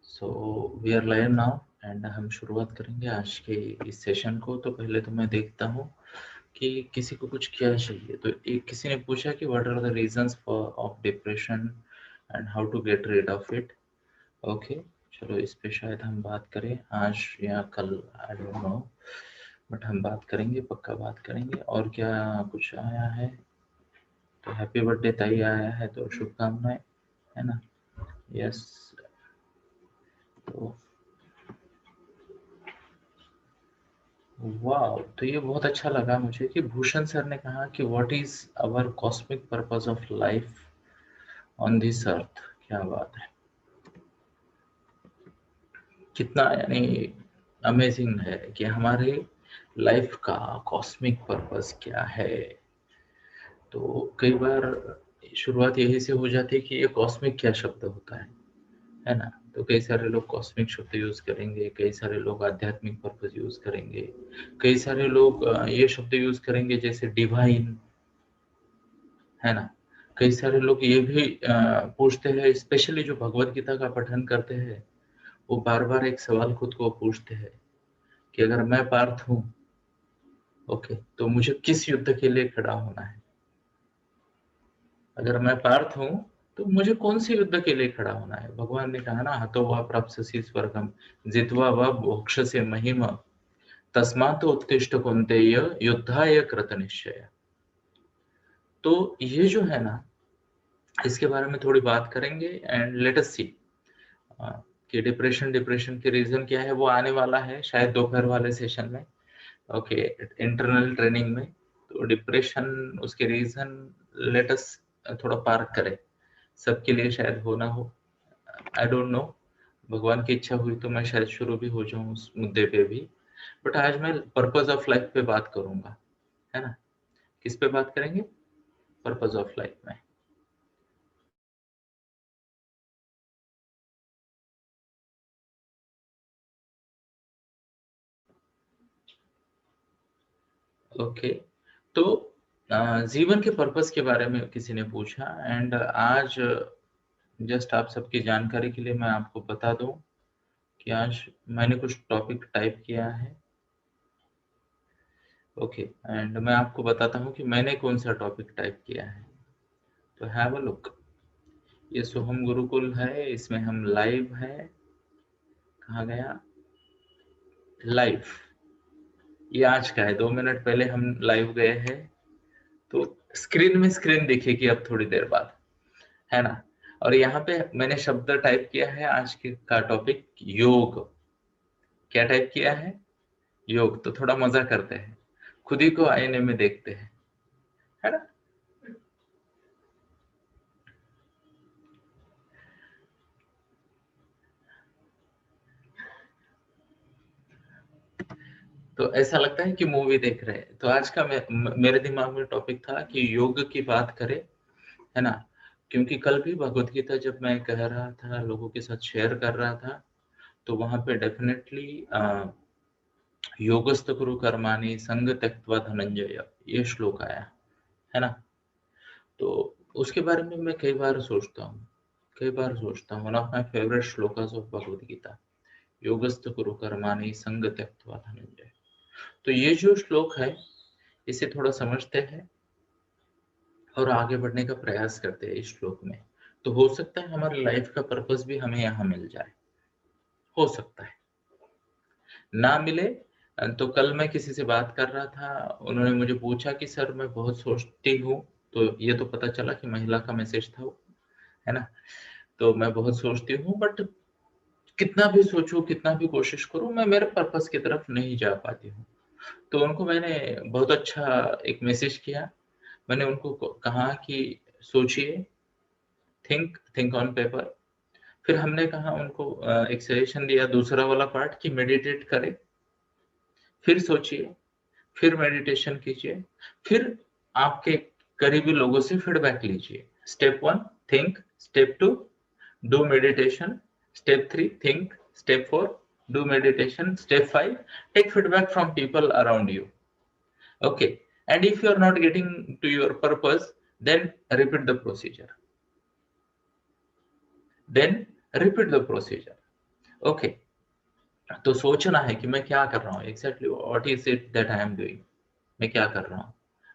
So we are live now and हम शुरुआत करेंगे आज के इस सेशन को। तो पहले तो मैं देखता हूँ कि किसी को कुछ क्या चाहिए। तो एक किसी ने पूछा कि what are the reasons for of depression and how to get rid of it. Okay, चलो इस पे शायद हम बात करें आज या कल, आई डोंट नो, बट हम बात करेंगे, पक्का बात करेंगे। और क्या कुछ आया है? तो हैप्पी बर्थडे ताई आया है, तो शुभकामनाएं, है ना। यस, तो वाह, तो ये बहुत अच्छा लगा मुझे कि भूषण सर ने कहा कि what is our cosmic purpose of life on this earth. क्या बात है, कितना यानी अमेजिंग है कि हमारे लाइफ का कॉस्मिक पर्पस क्या है। तो कई बार शुरुआत यही से हो जाती है कि ये कॉस्मिक क्या शब्द होता है ना। तो कई सारे लोग कॉस्मिक शब्द यूज करेंगे, कई सारे लोग आध्यात्मिक पर्पस यूज करेंगे, कई सारे लोग ये शब्द यूज करेंगे जैसे डिवाइन, है ना। कई सारे लोग ये भी पूछते हैं, स्पेशली जो भगवत गीता का पठन करते हैं, वो बार बार एक सवाल खुद को पूछते हैं कि अगर मैं पार्थ हूं, ओके, तो मुझे किस युद्ध के लिए खड़ा होना है। अगर मैं पार्थ हूं तो मुझे कौन से युद्ध के लिए खड़ा होना है। भगवान ने कहा ना, हतो वा प्राप्स्यसि स्वर्गम जित्वा वा भोक्ष्यसे महिम तस्मात् उत्तिष्ठ कौन्तेय युद्धाय कृत निश्चय। तो ये जो है ना, इसके बारे में थोड़ी बात करेंगे एंड लेट अस सी कि डिप्रेशन के रीजन क्या है। वो आने वाला है शायद दोपहर वाले सेशन में, ओके, इंटरनल ट्रेनिंग में। तो डिप्रेशन, उसके रीजन लेट अस थोड़ा पार्क करें, सबके लिए शायद हो ना हो, आई डोंट नो। भगवान की इच्छा हुई तो मैं शायद शुरू भी हो जाऊं उस मुद्दे पे भी, बट आज मैं पर्पस ऑफ लाइफ पे बात करूंगा, है ना। किस पे बात करेंगे? पर्पस ऑफ लाइफ में। ओके, तो जीवन के पर्पस के बारे में किसी ने पूछा एंड आज जस्ट आप सबकी जानकारी के लिए मैं आपको बता दूं कि आज मैंने कुछ टॉपिक टाइप किया है, ओके, एंड मैं आपको बताता हूं कि मैंने कौन सा टॉपिक टाइप किया है। तो हैव अ लुक। ये सोहम गुरुकुल है, इसमें हम लाइव है। कहाँ गया लाइव? ये आज का है, 2 मिनट पहले हम लाइव गए हैं। तो स्क्रीन में स्क्रीन दिखेगी अब थोड़ी देर बाद, है ना। और यहाँ पे मैंने शब्द टाइप किया है आज के का टॉपिक योग। क्या टाइप किया है? योग। तो थोड़ा मजा करते हैं, खुद ही को आईने में देखते हैं, है ना। तो ऐसा लगता है कि मूवी देख रहे हैं। तो आज का मेरे दिमाग में टॉपिक था कि योग की बात करें, है ना। क्योंकि कल भी भगवत गीता जब मैं कह रहा था, लोगों के साथ शेयर कर रहा था, तो वहां पे डेफिनेटली योगस्थ कुरु कर्माणि संग त्यक्त्वा धनंजय, ये श्लोक आया, है ना। तो उसके बारे में मैं कई बार सोचता हूँ one of my favourite shlokas of Bhagavad Gita, योगस्थ कुरु कर्माणि संग त्यक्त्वा धनंजय। तो ये जो श्लोक है, इसे थोड़ा समझते हैं और आगे बढ़ने का प्रयास करते हैं इस श्लोक में। तो हो सकता है हमारी लाइफ का पर्पस भी हमें यहाँ मिल जाए, हो सकता है ना मिले। तो कल मैं किसी से बात कर रहा था, उन्होंने मुझे पूछा कि सर मैं बहुत सोचती हूँ। तो ये तो पता चला कि महिला का मैसेज था वो, है ना। तो मैं बहुत सोचती हूँ, बट कितना भी सोचूं, कितना भी कोशिश करूं, मैं मेरे पर्पस की तरफ नहीं जा पाती हूँ। तो उनको मैंने बहुत अच्छा एक मैसेज किया। मैंने उनको कहा कि सोचिए, थिंक ऑन पेपर। फिर हमने कहा उनको एक सजेशन दिया, दूसरा वाला पार्ट, कि मेडिटेट करें, फिर सोचिए, फिर मेडिटेशन कीजिए, फिर आपके करीबी लोगों से फीडबैक लीजिए। Step 1 think, step 2 do meditation, step 3 think, step 4 do meditation, step 5 take feedback from people around you, okay. And if you are not getting to your purpose, then repeat the procedure, then repeat the procedure, okay, तो सोचना है कि मैं क्या कर रहा हूँ, exactly what is it that I am doing, मैं क्या कर रहा हूँ,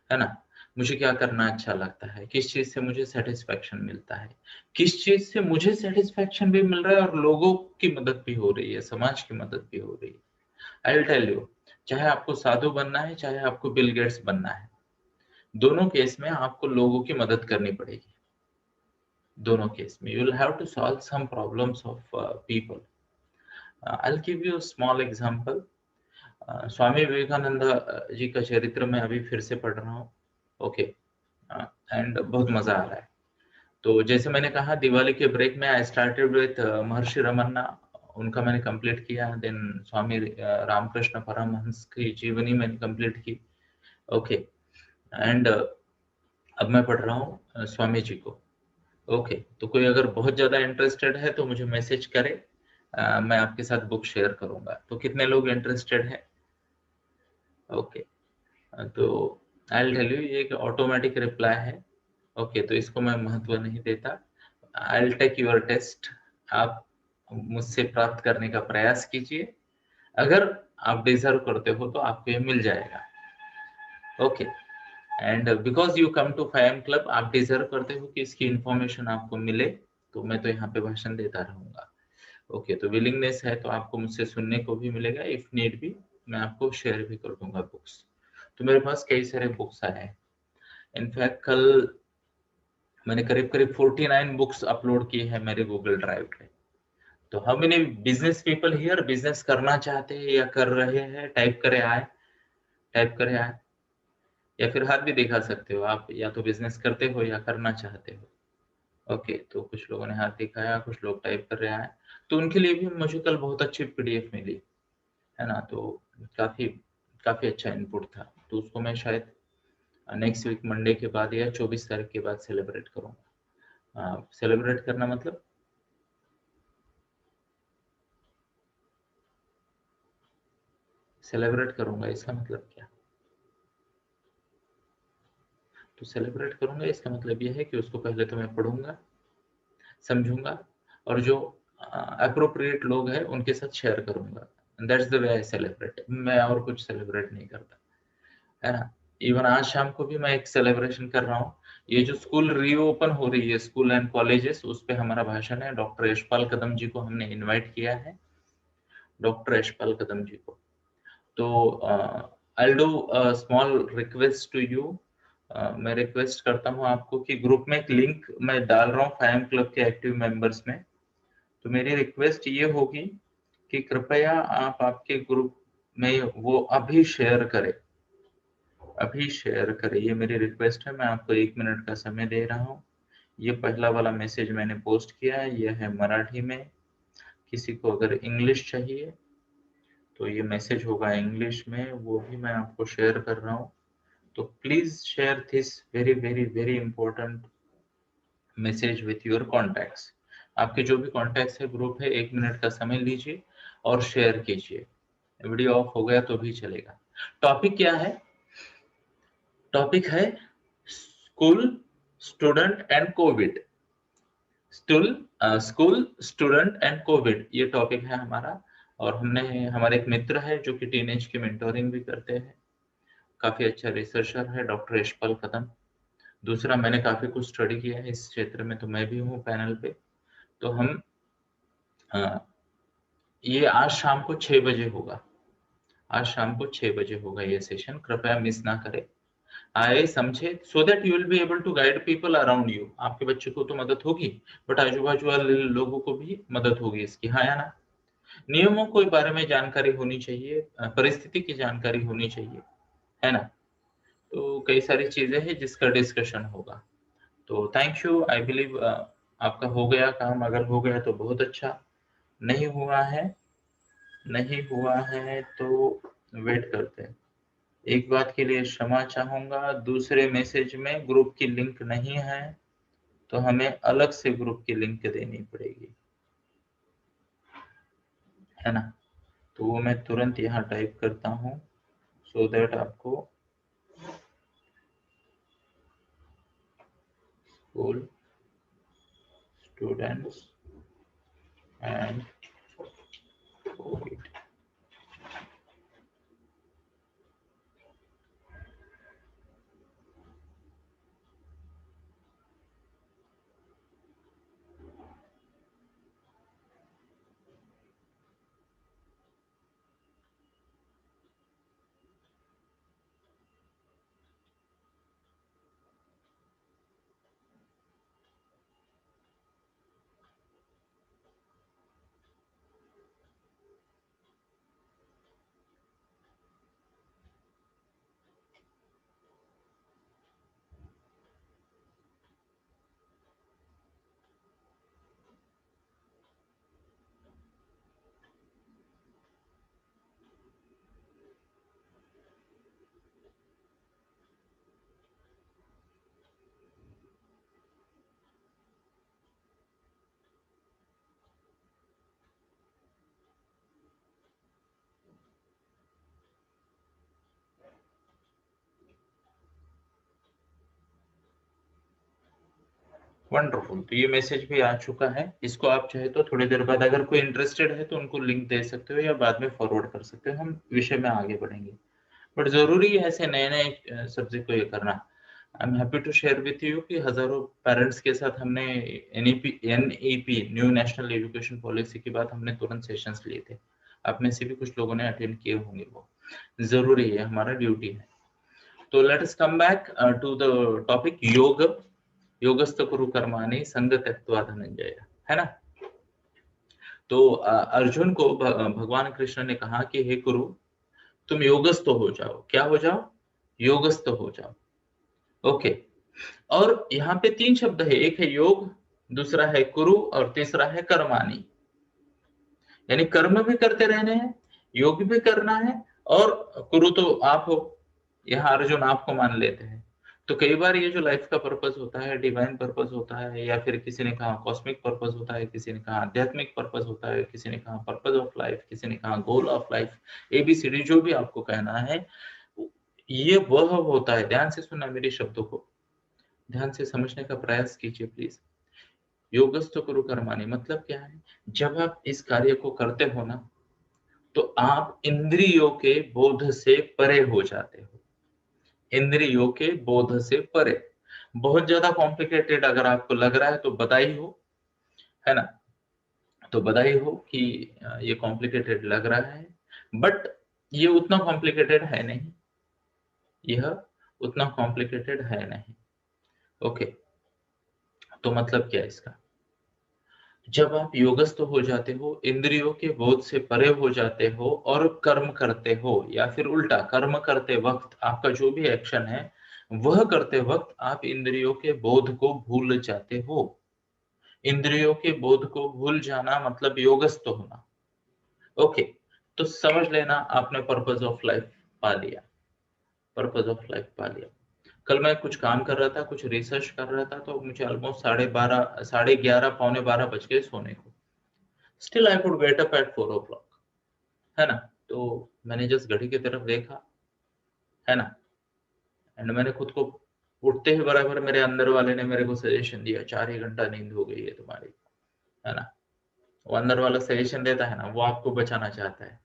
है ना? मुझे क्या करना अच्छा लगता है, किस चीज से मुझे सेटिस्फेक्शन मिलता है, किस चीज से मुझे सेटिस्फेक्शन भी मिल रहा है और लोगों की मदद भी हो रही है, समाज की मदद भी हो रही है। आई विल टेल यू, चाहे आपको साधु बनना है, चाहे आपको बिल गेट्स बनना है, दोनों केस में आपको लोगों की मदद करनी पड़ेगी। दोनों केस में you will have to solve some problems of people. I will give you small example. Swami Vivekananda ji का चरित्र मैं अभी फिर से पढ़ रहा हूँ। ओके, एंड बहुत मजा आ रहा है। तो जैसे मैंने कहा, दिवाली के ब्रेक में आई स्टार्टेड विथ महर्षि रमन्ना, उनका मैंने कंप्लीट किया। देन स्वामी रामकृष्ण परमहंस की जीवनी मैंने कंप्लीट की। ओके, एंड अब मैं पढ़ रहा हूँ स्वामी जी को। ओके, तो कोई अगर बहुत ज्यादा इंटरेस्टेड है तो मुझे मैसेज करे, मैं आपके साथ बुक शेयर करूंगा। तो कितने लोग इंटरेस्टेड है? ओके, तो आई विल टेल यू, ये एक ऑटोमेटिक रिप्लाई है। ओके, तो इसको मैं महत्व नहीं देता। I will take your test, आप मुझसे प्राप्त करने का प्रयास कीजिए। अगर आप डिजर्व करते हो तो आपको ये मिल जाएगा। Okay, and because you come to 5am club, आप डिजर्व करते हो कि इसकी इंफॉर्मेशन आपको मिले, तो मैं तो यहाँ पे भाषण देता रहूंगा। ओके, तो विलिंगनेस है तो आपको मुझसे सुनने को भी मिलेगा, इफ नीड भी मैं आपको शेयर भी कर दूंगा बुक्स। तो मेरे पास कई सारे बुक्स आए हैं। इनफैक्ट कल मैंने करीब करीब 49 बुक्स अपलोड की है मेरे गूगल ड्राइव पे। तो how many business people here business करना चाहते हैं या कर रहे हैं? टाइप करे आए, टाइप करे आए, या फिर हाथ भी दिखा सकते हो आप, या तो बिजनेस करते हो या करना चाहते हो। ओके, तो कुछ लोगों ने हाथ दिखाया, कुछ लोग टाइप कर रहे हैं। तो उनके लिए भी मुझे कल बहुत अच्छी पीडीएफ मिली, है ना? तो काफी काफी अच्छा इनपुट था। तो उसको मैं शायद नेक्स्ट वीक मंडे के बाद या 24 तारीख के बाद सेलिब्रेट करूंगा। सेलिब्रेट करना मतलब सेलिब्रेट करूंगा, इसका मतलब क्या? तो सेलिब्रेट करूंगा इसका मतलब यह है कि उसको पहले तो मैं पढ़ूंगा, समझूंगा, और जो अप्रोप्रिएट लोग हैं उनके साथ शेयर करूंगा। That's the way I celebrate. मैं और कुछ सेलिब्रेट नहीं करता, है ना? इवन आज शाम को भी मैं एक सेलिब्रेशन कर रहा हूँ। ये जो स्कूल रीओपन हो रही है, स्कूल एंड कॉलेजेस, उस पे हमारा भाषण है। डॉक्टर यशपाल कदम जी को हमने इनवाइट किया है, डॉक्टर यशपाल कदम जी को। तो I do small request to you. मैं रिक्वेस्ट करता हूँ आपको कि ग्रुप में एक लिंक मैं डाल रहा हूँ 5am क्लब के एक्टिव मेंबर्स में। तो मेरी रिक्वेस्ट ये होगी कि कृपया आप आपके ग्रुप में वो अभी शेयर करें, अभी शेयर करें। ये मेरी रिक्वेस्ट है, मैं आपको 1 मिनट का समय दे रहा हूँ। ये पहला वाला मैसेज मैंने पोस्ट किया है, यह है मराठी में। किसी को अगर इंग्लिश चाहिए तो ये मैसेज होगा इंग्लिश में, वो भी मैं आपको शेयर कर रहा हूँ। तो please share this very very very important message with your contacts. आपके जो भी कॉन्टैक्ट्स है, ग्रुप है, 1 मिनट का समय लीजिए और शेयर कीजिए। वीडियो ऑफ हो गया तो भी चलेगा। टॉपिक क्या है? टॉपिक है school, student and Covid. School, student and Covid, ये टॉपिक है हमारा। और हमने, हमारे एक मित्र है जो कि टीनेज की मेंटोरिंग भी करते हैं, काफी अच्छा रिसर्चर है, डॉक्टर यशपाल कदम। दूसरा, मैंने काफी कुछ स्टडी किया है इस क्षेत्र में, तो मैं भी हूँ पैनल पे। तो हम ये आज शाम को 6 बजे होगा, आज शाम को 6 बजे होगा ये सेशन, कृपया मिस ना करें। आए समझे, so that you will be able to guide people around you. आपके बच्चे को तो मदद होगी, बट आजू बाजू वाले लोगों को भी मदद होगी इसकी, हाँ या ना? नियमों के बारे में जानकारी होनी चाहिए, परिस्थिति की जानकारी होनी चाहिए, है ना? तो कई सारी चीजें हैं जिसका डिस्कशन होगा। तो थैंक यू। आई बिलीव आपका हो गया काम। अगर हो गया तो बहुत अच्छा, नहीं हुआ है, नहीं हुआ है तो वेट करते हैं। एक बात के लिए क्षमा चाहूंगा, दूसरे मैसेज में ग्रुप की लिंक नहीं है, तो हमें अलग से ग्रुप की लिंक देनी पड़ेगी, है ना? तो वो मैं तुरंत यहाँ टाइप करता हूँ, सो दैट आपको स्कूल, स्टूडेंट्स एंड वंडरफुल। तो ये मैसेज भी आ चुका है, इसको आप चाहे तो थोड़ी देर बाद अगर कोई इंटरेस्टेड है तो उनको लिंक दे सकते हो या बाद में फॉरवर्ड कर सकते हो, हम विषय में आगे बढ़ेंगे। बट जरूरी है ऐसे नए नए सब्जेक्ट को ये करना। I am happy to share with you कि हजारों पेरेंट्स के साथ हमने NEP new national education policy के बाद हमने तुरंत सेशंस लिए थे। आप में से भी कुछ लोगों ने अटेंड किए होंगे, वो जरूरी है, हमारा ड्यूटी है। तो let us come back to the topic yoga. योगस्थ कुरु कर्माणि संग त्यक्त्वा धनंजय, है ना। तो अर्जुन को भगवान कृष्ण ने कहा कि हे कुरु, तुम योगस्थ हो जाओ। क्या हो जाओ? योगस्थ हो जाओ। ओके। और यहाँ पे 3 शब्द है, एक है योग, दूसरा है कुरु और तीसरा है कर्माणि। यानी कर्म भी करते रहने हैं, योग भी करना है, और कुरु तो आप हो, यहाँ अर्जुन आपको मान लेते हैं। तो कई बार ये जो लाइफ का पर्पस होता है, डिवाइन पर्पस होता है, या फिर किसी ने कहा कॉस्मिक पर्पस होता है, किसी ने कहा आध्यात्मिक पर्पस होता है, किसी ने कहा पर्पस ऑफ लाइफ, किसी ने कहा गोल ऑफ लाइफ, एबीसीडी जो भी आपको कहना है, ये वह होता है। ध्यान से सुनना मेरे शब्दों को, ध्यान से समझने का प्रयास कीजिए प्लीज। योगस्थ कुरु कर्माणि मतलब क्या है? जब आप इस कार्य को करते हो ना, तो आप इंद्रियों के बोध से परे हो जाते हो। इंद्रियों के बोध से परे। बहुत ज्यादा कॉम्प्लिकेटेड अगर आपको लग रहा है तो बधाई हो, है ना। तो बधाई हो कि ये कॉम्प्लिकेटेड लग रहा है, बट ये उतना कॉम्प्लिकेटेड है नहीं, यह उतना कॉम्प्लिकेटेड है नहीं। ओके। तो मतलब क्या है इसका? जब आप योगस्थ हो जाते हो, इंद्रियों के बोध से परे हो जाते हो और कर्म करते हो, या फिर उल्टा, कर्म करते वक्त आपका जो भी एक्शन है वह करते वक्त आप इंद्रियों के बोध को भूल जाते हो। इंद्रियों के बोध को भूल जाना मतलब योगस्थ होना। ओके। तो समझ लेना, आपने पर्पस ऑफ लाइफ पा लिया। पर्पस ऑफ लाइफ पा लिया। कल मैं कुछ काम कर रहा था, कुछ रिसर्च कर रहा था, तो मुझे ऑलमोस्ट 12:30, 11:30, पौने 12 बज गए सोने को। Still I could get up at 4 o'clock, है ना। तो मैंने जस्ट घड़ी की तरफ देखा, है ना, एंड मैंने खुद को उठते ही बराबर मेरे अंदर वाले ने मेरे को सजेशन दिया, 4 ही घंटा नींद हो गई है तुम्हारी, है ना। वो अंदर वाला सजेशन देता है ना, वो आपको बचाना चाहता है।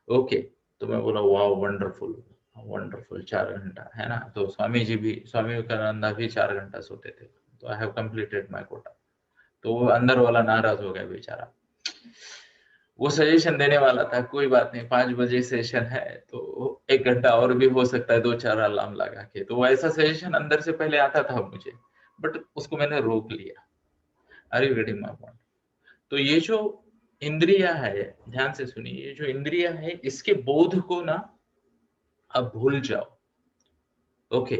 ओके। तो मैं बोला वाह, वंडरफुल, वंडरफुल, 4 घंटा, है ना। तो स्वामी जी भी, स्वामी विवेकानंद भी 4 घंटा सोते थे। तो I have completed my quota. तो वो अंदर वाला नाराज हो गया बेचारा। वो सजेशन देने वाला था, कोई बात नहीं, 5 बजे सेशन है तो 1 घंटा और भी हो सकता है, 2-4 अलार्म लगा के। तो वो ऐसा सजेशन अंदर से पहले आता था मुझे, बट उसको मैंने रोक लिया। Are you getting my point? तो ये जो इंद्रिया है, ध्यान से सुनिए, ये जो इंद्रिया है इसके बोध को ना अब भूल जाओ। ओके।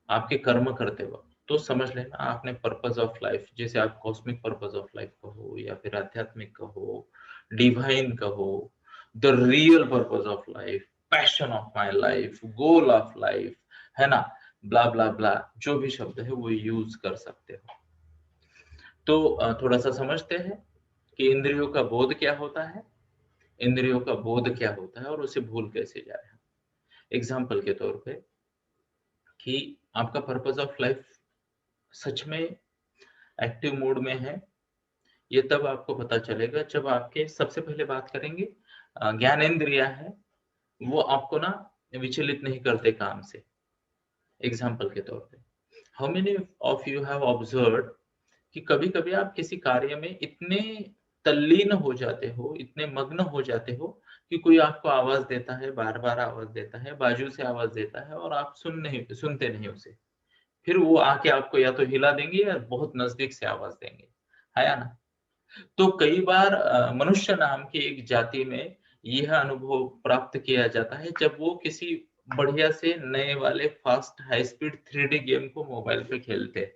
आपके कर्म करते वक्त तो समझ लेना आपने पर्पस ऑफ लाइफ, जैसे आप कॉस्मिक पर्पस ऑफ लाइफ कहो या फिर आध्यात्मिक कहो, डिवाइन कहो, the real purpose of life, passion of my life, goal of life, है ना, ब्ला ब्ला ब्ला, जो भी शब्द है वो यूज कर सकते हो। तो थोड़ा सा समझते हैं कि इंद्रियों का बोध क्या होता है, इंद्रियों का बोध क्या होता है और उसे भूल कैसे जाए। एग्जाम्पल के तौर पे कि आपका पर्पस ऑफ लाइफ सच में एक्टिव मोड में है, ये तब आपको पता चलेगा जब आपके, सबसे पहले बात करेंगे, ज्ञानेंद्रिया है, वो आपको ना विचलित नहीं करते काम से। एग्जाम्पल के तौर पे, how many of you have observe कि कभी कभी आप किसी कार्य में इतने तल्लीन हो जाते हो, इतने मग्न हो जाते हो कि कोई आपको आवाज देता है, बार बार आवाज देता है, बाजू से आवाज देता है, और आप सुनते नहीं उसे। फिर वो आके आपको या तो हिला देंगे या बहुत नजदीक से आवाज देंगे, है ना। तो कई बार मनुष्य नाम की एक जाति में यह अनुभव प्राप्त किया जाता है जब वो किसी बढ़िया से नए वाले fast high speed 3D game को मोबाइल पे खेलते हैं,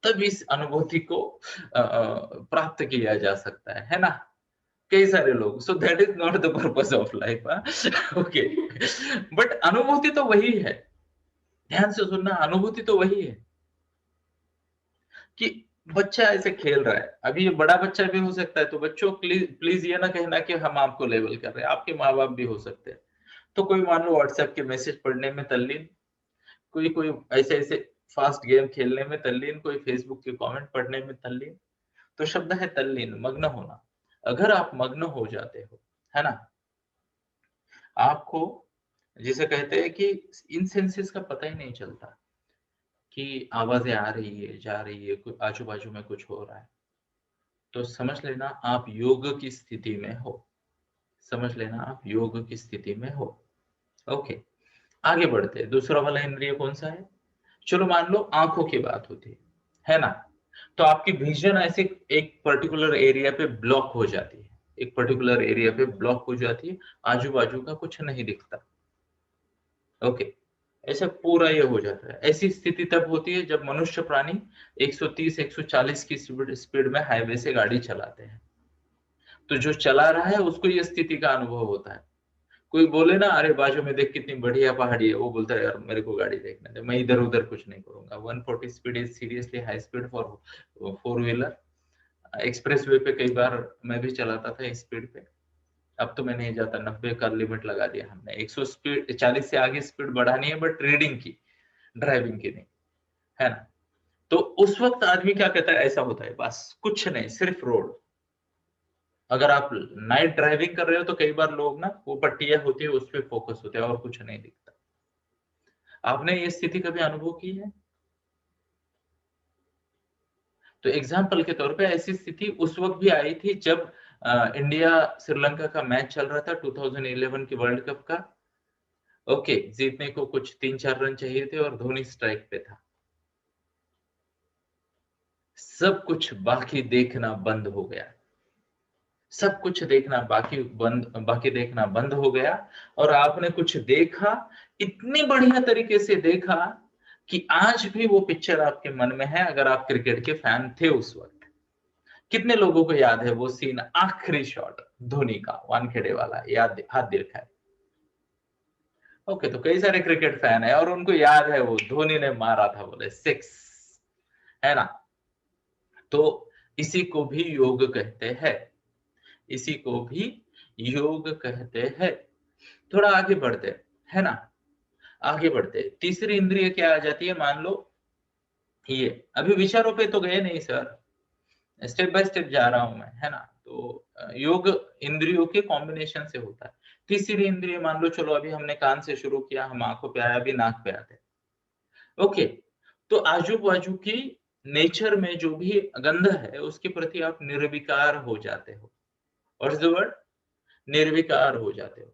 तब इस अनुभूति को प्राप्त किया जा सकता है ना। कई सारे लोग, so that is not the purpose of life. Okay. But अनुभूति तो वही है, ध्यान से सुनना, अनुभूति तो वही है कि बच्चा ऐसे खेल रहा है, अभी ये बड़ा बच्चा भी हो सकता है, तो बच्चों प्लीज ये ना कहना कि हम आपको लेवल कर रहे हैं, आपके माँ बाप भी हो सकते हैं। तो कोई मान लो व्हाट्सएप के मैसेज पढ़ने में तल्लीन, कोई कोई ऐसे ऐसे फास्ट गेम खेलने में तल्लीन, कोई फेसबुक के कमेंट पढ़ने में तल्लीन। तो शब्द है तल्लीन, मग्न होना। अगर आप मग्न हो जाते हो, है ना, आपको जिसे कहते हैं कि इन सेंसेस का पता ही नहीं चलता कि आवाजें आ रही है, जा रही है, आजू बाजू में कुछ हो रहा है, तो समझ लेना आप योग की स्थिति में हो। समझ लेना आप योग की स्थिति में हो। ओके, आगे बढ़ते हैं। दूसरा वाला इंद्रिय कौन सा है? चलो मान लो आंखों की बात होती है ना, तो आपकी विजन ऐसे एक पर्टिकुलर एरिया पे ब्लॉक हो जाती है, एक पर्टिकुलर एरिया पे ब्लॉक हो जाती है, आजू बाजू का कुछ नहीं दिखता। ओके, ऐसा पूरा ये हो जाता है। ऐसी स्थिति तब होती है जब मनुष्य प्राणी 130 140 की स्पीड में हाईवे से गाड़ी चलाते हैं। तो जो चला रहा है उसको ये स्थिति का अनुभव होता है। कोई बोले ना, अरे बाजू में देख कितनी बढ़िया पहाड़ी है, वो बोलता है यार मेरे को गाड़ी देखने दे, मैं इधर उधर कुछ नहीं करूंगा। 140 speed is seriously high speed for four wheeler. Express way पे कई बार मैं भी चलाता था इस स्पीड पे। अब तो मैं नहीं जाता, 90 का लिमिट लगा दिया हमने। 100 स्पीड 40 से आगे स्पीड बढ़ानी है, बट रीडिंग की, ड्राइविंग की नहीं, है ना। तो उस वक्त आदमी क्या कहता है, ऐसा होता है, बस कुछ नहीं, सिर्फ रोड। अगर आप नाइट ड्राइविंग कर रहे हो तो कई बार लोग ना, वो पट्टियां होती है उस पर फोकस होते हैं और कुछ नहीं दिखता। आपने ये स्थिति कभी अनुभव की है? तो एग्जाम्पल के तौर पे ऐसी स्थिति उस वक्त भी आई थी जब इंडिया श्रीलंका का मैच चल रहा था 2011 के वर्ल्ड कप का। ओके, जीतने को कुछ 3-4 रन चाहिए थे और धोनी स्ट्राइक पे था। सब कुछ बाकी देखना बंद हो गया, सब कुछ देखना बाकी देखना बंद हो गया। और आपने कुछ देखा, इतनी बढ़िया तरीके से देखा कि आज भी वो पिक्चर आपके मन में है, अगर आप क्रिकेट के फैन थे उस वक्त। कितने लोगों को याद है वो सीन, आखिरी शॉट धोनी का, वानखेड़े वाला, याद, हाथ देखा है? ओके, तो कई सारे क्रिकेट फैन है और उनको याद है वो धोनी ने मारा था, बोले 6, है ना। तो इसी को भी योग कहते हैं, इसी को भी योग कहते हैं। थोड़ा आगे बढ़ते, है ना, आगे बढ़ते। तीसरी इंद्रिय क्या आ जाती है, मान लो ये, अभी विचारों पे तो गए नहीं सर, स्टेप बाय स्टेप जा रहा हूं मैं, है ना। तो योग इंद्रियों के कॉम्बिनेशन से होता है। तीसरी इंद्रिय मान लो, चलो अभी हमने कान से शुरू किया, हम आंखों पे आए, अभी नाक पे आते। ओके, तो आजू बाजू की नेचर में जो भी गंध है उसके प्रति आप निर्विकार हो जाते हो। What is the word? निर्विकार हो जाते हो।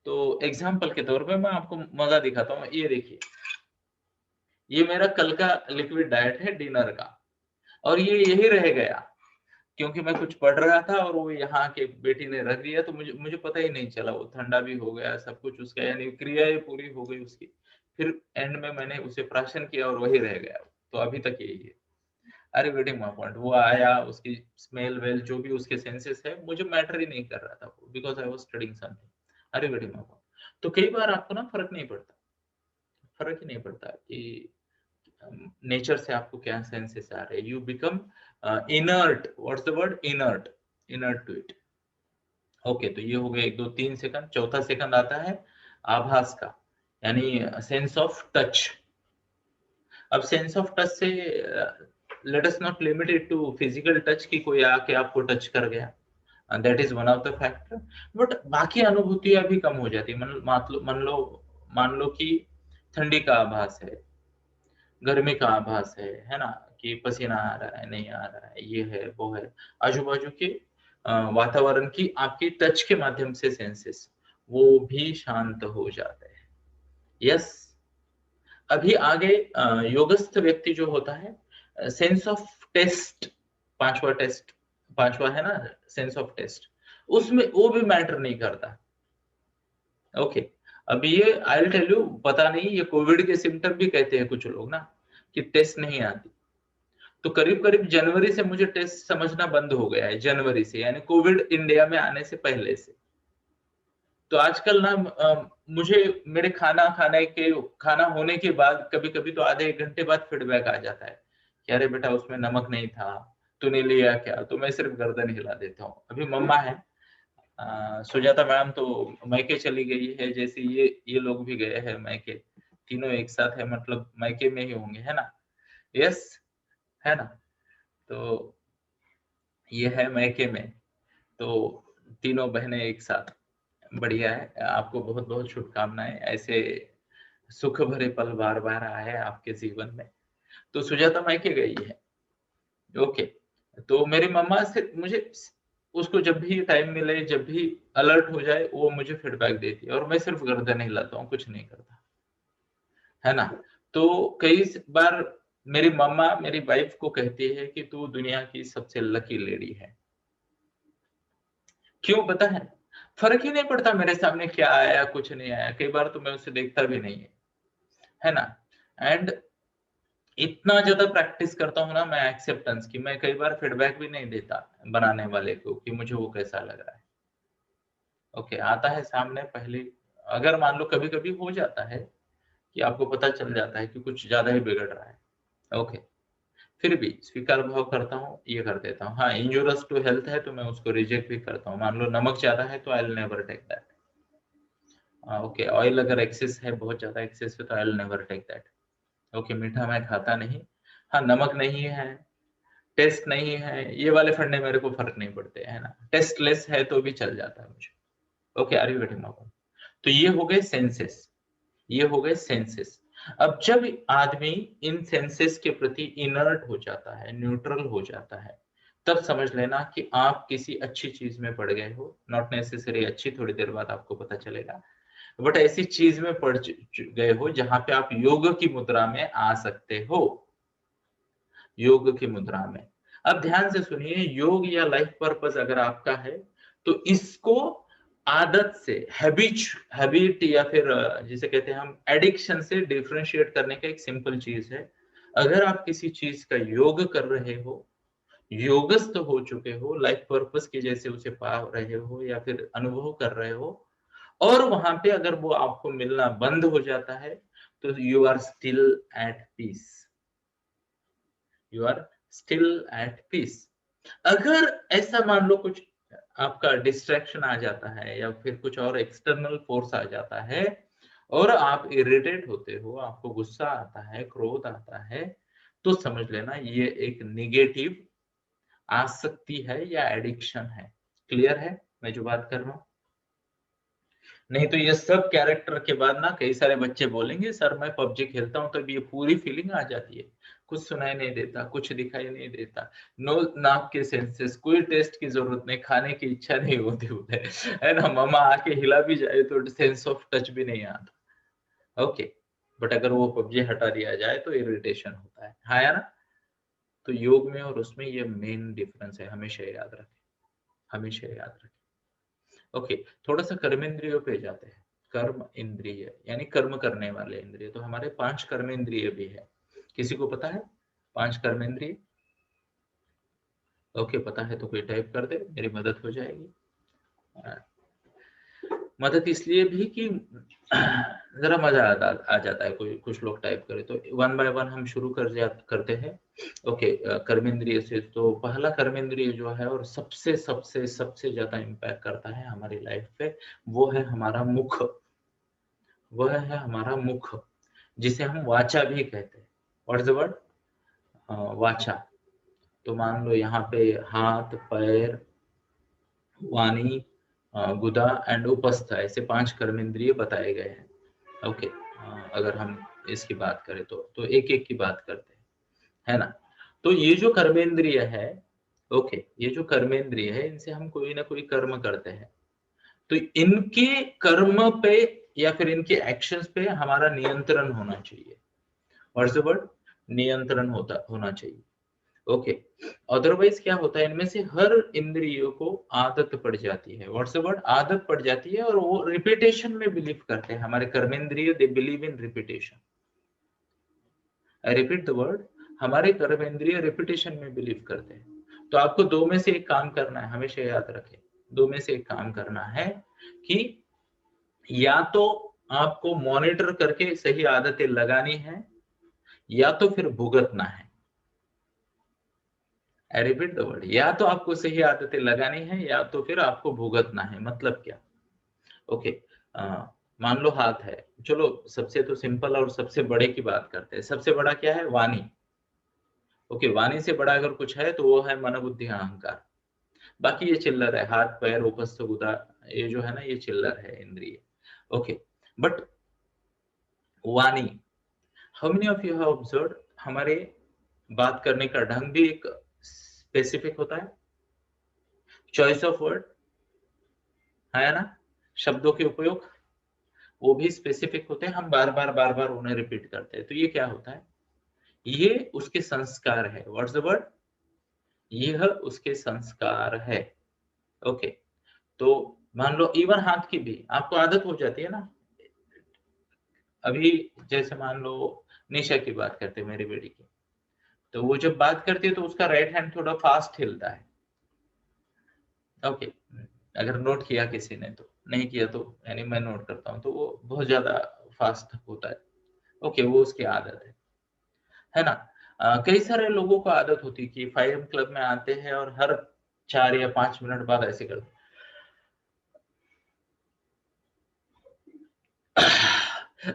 तो एग्जाम्पल के तौर पे मैं आपको मजा दिखाता हूँ। ये देखिए, ये मेरा कल का लिक्विड डाइट है डिनर का, और ये यही रह गया क्योंकि मैं कुछ पढ़ रहा था और वो यहाँ के बेटी ने रख दिया, तो मुझे मुझे पता ही नहीं चला, वो ठंडा भी हो गया सब कुछ उसका, यानी क्रियाएं पूरी हो गई उसकी। फिर एंड में मैंने उसे प्राशन किया और वही रह गया, तो अभी तक यही है। अरे वेटिंग माय पॉइंट, वो आया, उसकी स्मेल वेल जो भी उसके सेंसेस है, मुझे मैटर ही नहीं कर रहा था, because I was studying something. अरे वेटिंग माय पॉइंट। तो कई बार आपको ना फर्क नहीं पड़ता, फर्क ही नहीं पड़ता कि नेचर से आपको क्या सेंसेस आ रहे हैं। You become inert, what's the word, inert, inert to it. Okay, तो ये हो गए 1 2 3 सेकंड। चौथा सेकंड आता है आभास का, यानी सेंस ऑफ टच। अब सेंस ऑफ टच से let us not limit it to physical touch की कोई आके आपको टच कर गया, that is one of the factor. But बाकी अनुभूतियां भी कम हो जाती है। मान लो कि ठंडी का आभास है, गर्मी का आभास है ना, कि पसीना आ रहा है नहीं आ रहा है, ये है वो है, आजू बाजू के वातावरण की आपकी टच के माध्यम से सेंसेस, वो भी शांत हो जाते हैं। यस। अभी आगे योगस्थ व्यक्ति जो होता है, सेंस ऑफ टेस्ट, पांचवा टेस्ट, पांचवा है ना, सेंस ऑफ टेस्ट, उसमें वो भी मैटर नहीं करता। ओके, अब ये आई विल टेल यू, पता नहीं ये कोविड के सिम्टम भी कहते हैं कुछ लोग ना, कि टेस्ट नहीं आती। तो करीब करीब जनवरी से मुझे टेस्ट समझना बंद हो गया है, जनवरी से, यानी कोविड इंडिया में आने से पहले से। तो आजकल ना मुझे मेरे खाना होने के बाद कभी कभी तो आधे 1 घंटे बाद फीडबैक आ जाता है कि अरे बेटा उसमें नमक नहीं था, तूने लिया क्या? तो मैं सिर्फ गर्दन हिला देता हूँ। अभी मम्मा है, सुजाता मैडम तो मैके चली गई है, जैसे ये लोग भी गए हैं मैके, तीनों एक साथ है मतलब मायके में ही होंगे, है ना? यस, है ना? तो ये है मायके में, तो तीनों बहनें एक साथ, बढ़िया है। आपको बहुत बहुत शुभकामनाएं, ऐसे सुख भरे पल बार बार आए आपके जीवन में। तो सुजाता मायके गई है, ओके। तो मेरी मम्मा से मुझे उसको जब भी टाइम मिले, जब भी अलर्ट हो जाए, वो मुझे फीडबैक देती है और मैं सिर्फ गर्दन हिलाता हूँ, कुछ नहीं करता, है ना? तो कई बार मेरी मम्मा मेरी वाइफ को कहती है कि तू दुनिया की सबसे लकी लेडी है। क्यों पता है? फर्क ही नहीं पड़ता मेरे सामने क्या आया कुछ नहीं आया, कई बार तो मैं उसे देखता भी नहीं है ना? एंड इतना ज्यादा प्रैक्टिस करता हूँ ना मैं एक्सेप्टेंस की, मैं कई बार फीडबैक भी नहीं देता बनाने वाले को कि मुझे वो कैसा लग रहा है। ओके, आता है सामने पहले, अगर मान लो कभी कभी हो जाता है कि आपको पता चल जाता है कि कुछ ज्यादा ही बिगड़ रहा है, ओके, फिर भी स्वीकार भाव करता हूँ, ये कर देता हूँ। हाँ, इंजूरस टू हेल्थ है तो मैं उसको रिजेक्ट भी करता हूँ। मान लो नमक ज्यादा है तो I will never take that. Okay, oil अगर एक्सेस है, बहुत ज्यादा एक्सेस है, तो I will never take that. Okay, मीठा मैं खाता नहीं। हाँ, नमक नहीं है, टेस्ट नहीं है, ये वाले फंडे मेरे को फर्क नहीं पड़ते, है ना? टेस्ट लेस है तो भी चल जाता है मुझे। Okay, are you getting my point? तो ये हो गए सेंसेस, ये हो गए सेंसेस। अब जब आदमी इन सेंसेस के प्रति इनर्ट हो जाता है, न्यूट्रल हो जाता है, तब समझ लेना कि आप किसी अच्छी चीज में पड़ गए हो। नॉट नेसेसरी अच्छी, थोड़ी देर बाद आपको पता चलेगा, बट ऐसी चीज में पड़ गए हो जहां पे आप योग की मुद्रा में आ सकते हो, योग की मुद्रा में। अब ध्यान से सुनिए, योग या लाइफ पर्पस अगर आपका है तो इसको आदत से, हैबिट या फिर जिसे कहते हैं हम एडिक्शन से डिफरेंशिएट करने का एक सिंपल चीज है। अगर आप किसी चीज का योग कर रहे हो, योगस्थ हो चुके हो, लाइफ पर्पस के जैसे उसे पा रहे हो या फिर अनुभव कर रहे हो, और वहां पे अगर वो आपको मिलना बंद हो जाता है, तो you are still at peace, you are still at peace. अगर ऐसा मान लो कुछ आपका डिस्ट्रैक्शन आ जाता है या फिर कुछ और एक्सटर्नल फोर्स आ जाता है और आप इरिटेट होते हो, आपको गुस्सा आता है, क्रोध आता है, तो समझ लेना ये एक निगेटिव आसक्ति है या एडिक्शन है। क्लियर है मैं जो बात कर रहा हूं? नहीं तो ये सब कैरेक्टर के बाद ना कई सारे बच्चे बोलेंगे सर मैं पबजी खेलता हूँ तो ये पूरी फीलिंग आ जाती है, कुछ सुनाई नहीं देता, कुछ दिखाई नहीं देता, नो नाक के सेंसेस, कोई टेस्ट की जरूरत नहीं, खाने की इच्छा नहीं होती उधर, है ना? मामा आके हिला भी जाए तो सेंस ऑफ टच भी नहीं आता। ओके, बट अगर वो पबजी हटा दिया जाए तो इरिटेशन होता है, हाँ या ना? तो योग में और उसमें ये मेन डिफरेंस है, हमेशा याद रखें, हमेशा याद रखें। ओके, थोड़ा सा कर्मेंद्रियों पे जाते हैं। कर्म इंद्रिय यानी कर्म करने वाले इंद्रिय, तो हमारे 5 कर्मेंद्रिय भी है। किसी को पता है 5 कर्मेंद्रिय? ओके, पता है तो कोई टाइप कर दे, मेरी मदद हो जाएगी। मदद इसलिए भी कि जरा मजा आ जाता है, कोई कुछ लोग टाइप करे तो वन बाय वन हम शुरू करते हैं। ओके, कर्मेंद्रिय से तो पहला कर्मेंद्रिय जो है और सबसे सबसे सबसे ज्यादा इम्पैक्ट करता है हमारी लाइफ पे, वो है हमारा मुख, वह है हमारा मुख, जिसे हम वाचा भी कहते हैं। What is the word? वाचा। तो मान लो यहाँ पे हाथ, पैर, वाणी, गुदा एंड उपस्थ, ऐसे 5 कर्मेंद्रिय बताए गए हैं। ओके, अगर हम इसकी बात करें तो एक एक की बात करते हैं, है ना? तो ये जो कर्मेंद्रिय है, ओके, ये जो कर्मेंद्रिय है, इनसे हम कोई ना कोई कर्म करते हैं, तो इनके कर्म पे या फिर इनके एक्शंस पे हमारा नियंत्रण होना चाहिए। What's the word? नियंत्रण होना चाहिए। ओके, अदरवाइज क्या होता है, इनमें से हर इंद्रियों को आदत पड़ जाती है। What's the word? आदत पड़ जाती है, और वो रिपीटेशन में बिलीव करते हैं। हमारे कर्मेंद्रिय they believe in repetition. I repeat the word, हमारे कर्मेंद्रिय रिपीटेशन में बिलीव करते हैं। तो आपको दो में से एक काम करना है, हमेशा याद रखें, दो में से एक काम करना है कि या तो आपको मॉनिटर करके सही आदतें लगानी है, या तो फिर भुगतना है। आई रिपीट द वर्ड, या तो आपको सही आदतें लगानी है या तो फिर आपको भुगतना है। मतलब क्या? ओके, मान लो हाथ है, चलो सबसे तो सिंपल और सबसे बड़े की बात करते हैं। सबसे बड़ा क्या है? वाणी। ओके, वाणी से बड़ा अगर कुछ है तो वो है मन बुद्धि अहंकार। बाकी ये चिल्लर है, हाथ पैर उपस्थ गुदा, ये जो है ना, ये चिल्लर है, इंद्रिय। ओके, बट वाणी, how many of you have observed, हमारे बात करने का ढंग भी एक स्पेसिफिक होता है, चॉइस ऑफ वर्ड है ना, शब्दों के उपयोग वो भी स्पेसिफिक होते हैं, हम बार बार उन्हें रिपीट करते हैं। तो ये क्या होता है? ये उसके संस्कार है। What's the word? यह उसके संस्कार है। ओके, तो मान लो इवन हाथ की भी आपको आदत हो जाती है ना। अभी जैसे मान लो निशा की बात करते हैं, मेरी बेटी की, तो वो जब बात करती है तो उसका राइट हैंड थोड़ा फास्ट हिलता है। ओके, अगर नोट किया किसी ने, तो नहीं किया तो यानी मैं नोट करता हूँ, तो वो बहुत ज्यादा फास्ट होता है। ओके, वो उसकी आदत है ना। कई सारे लोगों को आदत होती है कि 5 क्लब में आते हैं और हर 4 या 5 मिनट बाद ऐसे करते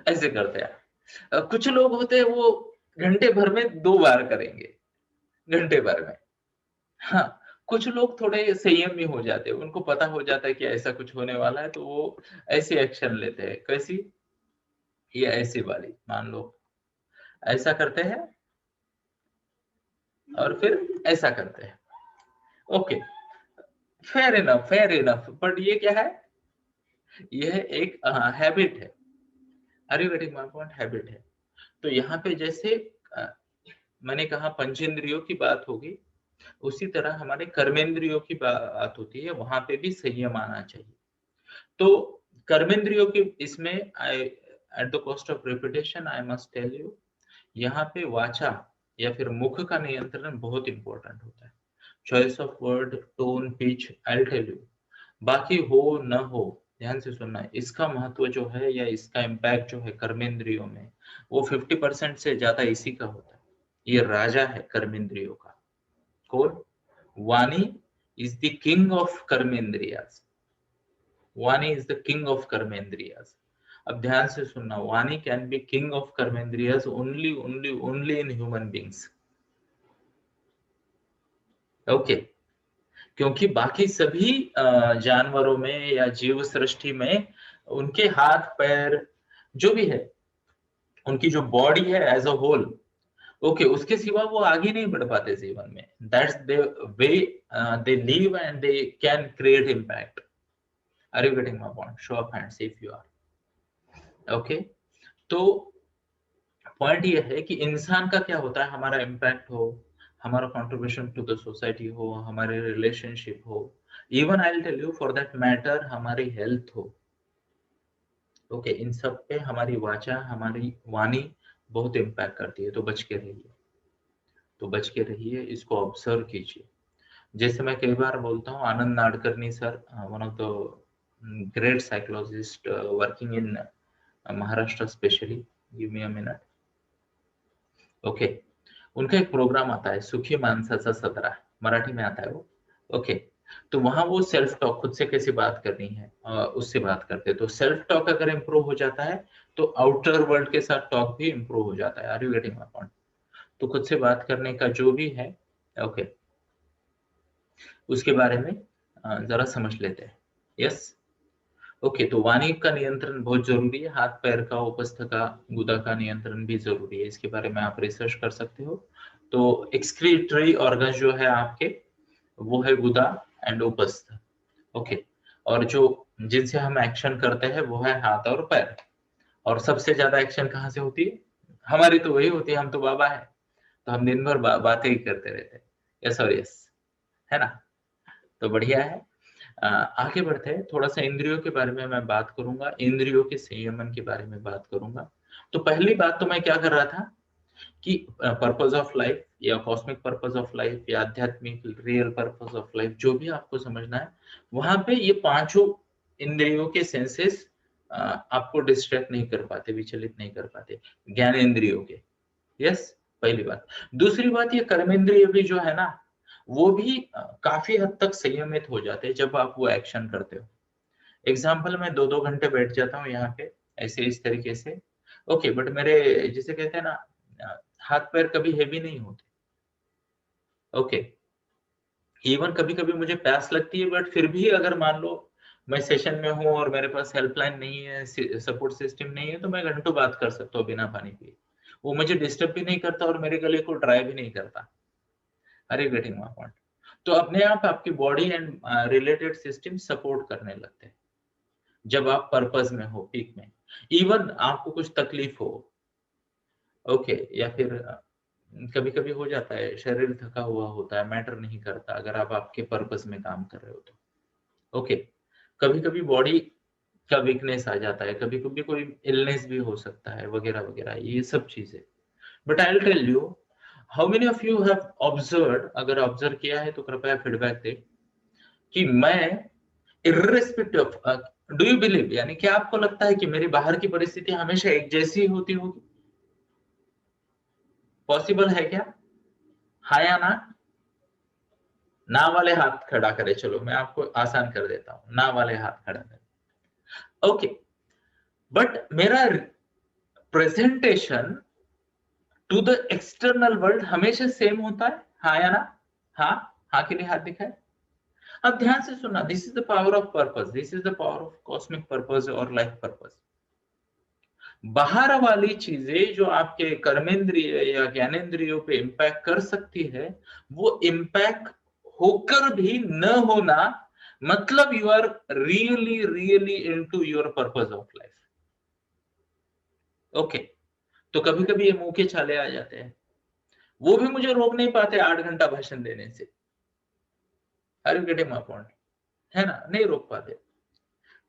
ऐसे करते हैं। कुछ लोग होते हैं वो घंटे भर में 2 बार करेंगे, घंटे भर में। हाँ, कुछ लोग थोड़े संयमी हो जाते हैं, उनको पता हो जाता है कि ऐसा कुछ होने वाला है, तो वो ऐसी एक्शन लेते हैं। कैसी? ये ऐसी वाली, मान लो ऐसा करते हैं और फिर ऐसा करते हैं। ओके, फेयर इनफ, बट ये क्या है? यह एक हैबिट है। Are you getting my point? Habit है। तो यहाँ पे जैसे अ, मैंने कहा पंचेंद्रियों की बात होगी, उसी तरह हमारे कर्मेंद्रियों की बात होती है, वहां पे भी संयम आना चाहिए। तो कर्मेंद्रियों की इसमें I, at the cost of repetition I must tell you, यहाँ पे वाचा या फिर मुख का नियंत्रण बहुत इंपॉर्टेंट होता है। Choice of word, tone, pitch, I tell you. बाकी हो न हो, ध्यान से सुनना, इसका महत्व जो है या इसका इम्पैक्ट जो है कर्मेंद्रियों में, वो 50% से ज्यादा इसी का होता है। ये राजा है कर्मेंद्रियों का। कौन? वाणी इज द किंग ऑफ कर्मेंद्रियाज। वाणी इज द किंग ऑफ कर्मेंद्रियाज। अब ध्यान से सुनना, वाणी कैन बी किंग ऑफ कर्मेंद्रियाज only only only in human beings. Okay, क्योंकि बाकी सभी जानवरों में या जीव सृष्टि में उनके हाथ पैर जो भी है, उनकी जो बॉडी है एज अ होल, ओके, उसके सिवा वो आगे नहीं बढ़ पाते जीवन में। That's the way they live and they can create impact. Are you getting my point? Show of hands if you are. Okay, तो पॉइंट ये है कि इंसान का क्या होता है, हमारा इम्पैक्ट हो, हमारा कंट्रीब्यूशन टू द सोसाइटी हो, हमारे रिलेशनशिप हो, even I will tell you for that matter हमारी हेल्थ हो। ओके, इन सब पे हमारी वाचा, हमारी वाणी बहुत इम्पैक्ट करती है। तो बच के रहिए, तो बच के रहिए, इसको ऑब्जर्व कीजिए। जैसे मैं कई बार बोलता हूँ, Anand Nadkarni sir, one of the great psychologist working in Maharashtra specially, give me a minute. Okay, उनका एक प्रोग्राम आता है सुखी माणसाचा सदरा, मराठी में आता है वो। ओके, तो वहां वो सेल्फ टॉक, खुद से कैसे बात करनी है उससे बात करते हैं। तो सेल्फ टॉक अगर इम्प्रूव हो जाता है तो आउटर वर्ल्ड के साथ टॉक भी इम्प्रूव हो जाता है। Are you getting my point? तो खुद से बात करने का जो भी है, ओके, उसके बारे में जरा समझ लेते हैं। यस, ओके, तो वाणी का नियंत्रण बहुत जरूरी है, हाथ पैर का, उपस्थ का, गुदा का नियंत्रण भी जरूरी है। इसके बारे में आप रिसर्च कर सकते हो। तो एक्सक्रीटरी ऑर्गन जो है आपके, वो है गुदा एंड उपस्थ। ओके, और जो जिनसे हम एक्शन करते हैं वो है हाथ और पैर। और सबसे ज्यादा एक्शन कहाँ से होती है? हमारी तो वही होती है, हम तो बाबा है, तो हम दिन भर बातें ही करते रहते हैं। यस और यस, है ना। तो बढ़िया है। आगे बढ़ते हैं, थोड़ा सा इंद्रियों के बारे में मैं बात करूंगा, इंद्रियों के संयमन के बारे में बात करूंगा। तो पहली बात तो मैं क्या कर रहा था कि पर्पस ऑफ लाइफ या कॉस्मिक पर्पस ऑफ लाइफ या आध्यात्मिक रियल पर्पस ऑफ लाइफ, जो भी आपको समझना है, वहां पे ये पांचों इंद्रियों के सेंसेस आपको डिस्ट्रैक्ट नहीं कर पाते, विचलित नहीं कर पाते, ज्ञान इंद्रियों के। यस, पहली बात। दूसरी बात, ये कर्मेंद्रिय भी जो है ना, वो भी काफी हद तक संयमित हो जाते हैं जब आप वो एक्शन करते हो। एग्जाम्पल मैं 2-2 घंटे बैठ जाता हूँ यहाँ पे ऐसे इस तरीके से, ओके, बट मेरे जिसे कहते हैं ना हाथ पैर कभी हेवी नहीं होते, ओके। इवन कभी कभी मुझे प्यास लगती है, बट फिर भी अगर मान लो मैं सेशन में हूँ और मेरे पास हेल्पलाइन नहीं है, सपोर्ट सिस्टम नहीं है, तो मैं घंटों बात कर सकता हूँ बिना पानी पिए। वो मुझे डिस्टर्ब भी नहीं करता और मेरे गले को ड्राई भी नहीं करता। Are you getting my point? तो अपने आप आपकी body and related system support करने लगते हैं जब आप पर्पस में हो, पीक में। इवन आपको कुछ तकलीफ हो, ओके, या फिर कभी कभी हो जाता है, शरीर थका हुआ होता है, मैटर नहीं करता अगर आप आपके पर्पस में काम कर रहे हो तो, ओके। कभी कभी बॉडी का वीकनेस आ जाता है, कभी कभी कोई इलनेस भी हो सकता है, वगैरह वगैरह, ये सब चीजें। But I will tell you, how many of you have observe, अगर ऑब्जर्व किया है तो कृपया फीडबैक दे कि मैं irrespective of, do you believe, यानी क्या आपको लगता है कि मेरी बाहर की परिस्थिति हमेशा एक जैसी होती होगी? पॉसिबल है क्या? हाँ या ना? ना वाले हाथ खड़ा करे, चलो मैं आपको आसान कर देता हूं, ना वाले हाथ खड़ा करे, ओके। बट मेरा presentation to the external world हमेशा सेम होता है, हाँ या ना? हाँ, हाँ के लिए हाथ दिखाए। अब ध्यान से सुनना, this is the power of purpose, this is the power of cosmic purpose और लाइफ पर्पस। बाहर वाली चीजें जो आपके कर्मेंद्रिय या ज्ञानेंद्रियों पे इम्पैक्ट कर सकती है, वो इम्पैक्ट होकर भी न होना, मतलब you are really really into your purpose of life, okay. तो कभी कभी ये मुंह के छाले आ जाते हैं, वो भी मुझे रोक नहीं पाते 8 घंटा भाषण देने से। Are you getting my point? है ना, नहीं रोक पाते।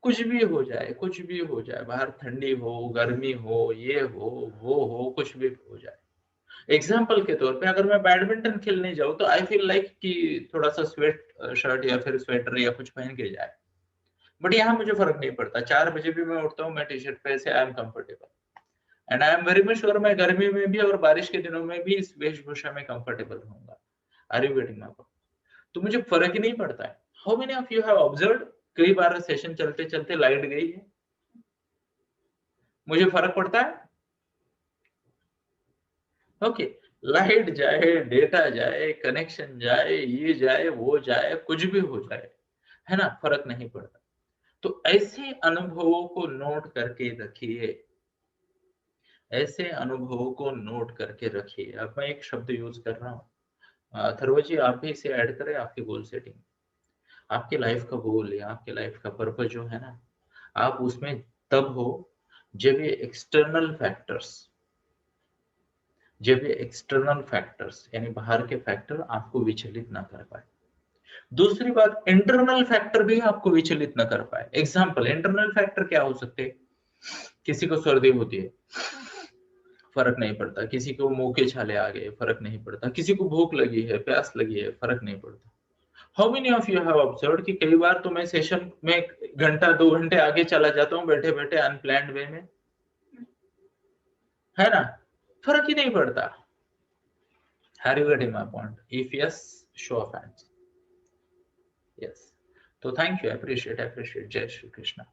कुछ भी हो जाए, कुछ भी हो जाए, बाहर ठंडी हो, गर्मी हो, ये हो, वो हो, कुछ भी हो जाए। एग्जाम्पल के तौर पे अगर मैं बैडमिंटन खेलने जाऊं तो आई फील लाइक कि थोड़ा सा स्वेट शर्ट या फिर स्वेटर या कुछ पहन के जाए, बट यहाँ मुझे फर्क नहीं पड़ता। 4 बजे भी मैं उठता हूँ, मैं टी शर्ट पे से, I am comfortable and I am very much sure मैं गर्मी में भी और बारिश के दिनों में भी इस वेशभूषा में कंफर्टेबल होऊंगा। Are you getting my point? तो मुझे फर्क ही नहीं पड़ता है। How many of you have observed, कई बार सेशन चलते चलते लाइट गई है, मुझे फर्क पड़ता है, ओके। लाइट जाए, डेटा जाए, कनेक्शन जाए, ये जाए, वो जाए, कुछ भी हो जाए, है ना, फर्क नहीं पड़ता। तो ऐसे अनुभवों को नोट करके रखिए, ऐसे अनुभवों को नोट करके रखिए। अब मैं एक शब्द यूज कर रहा हूँ, अथर्व जी आप भी इसे ऐड करें आपकी गोल सेटिंग। आपके लाइफ का गोल या आपके लाइफ का पर्पस जो है ना, आप उसमें तब हो जब ये एक्सटर्नल फैक्टर्स, जब ये एक्सटर्नल फैक्टर्स यानी बाहर के फैक्टर आपको विचलित ना कर पाए। दूसरी बात, इंटरनल फैक्टर भी आपको विचलित ना कर पाए। एग्जाम्पल, इंटरनल फैक्टर क्या हो सकते हैं? किसी को सर्दी होती है, फर्क नहीं पड़ता। किसी को मुंह के छाले आ गए, फर्क नहीं पड़ता। किसी को भूख लगी है, प्यास लगी है, फर्क नहीं पड़ता। How many of you have observed कि कई बार तो मैं सेशन में घंटा 2 घंटे आगे चला जाता हूँ बैठे बैठे अनप्लान्ड वे में, है ना, फर्क ही नहीं पड़ता। Are you getting my point? If yes, show of hands. Yes. तो थैंक यू, अप्रिशिएट, जय श्री कृष्णा।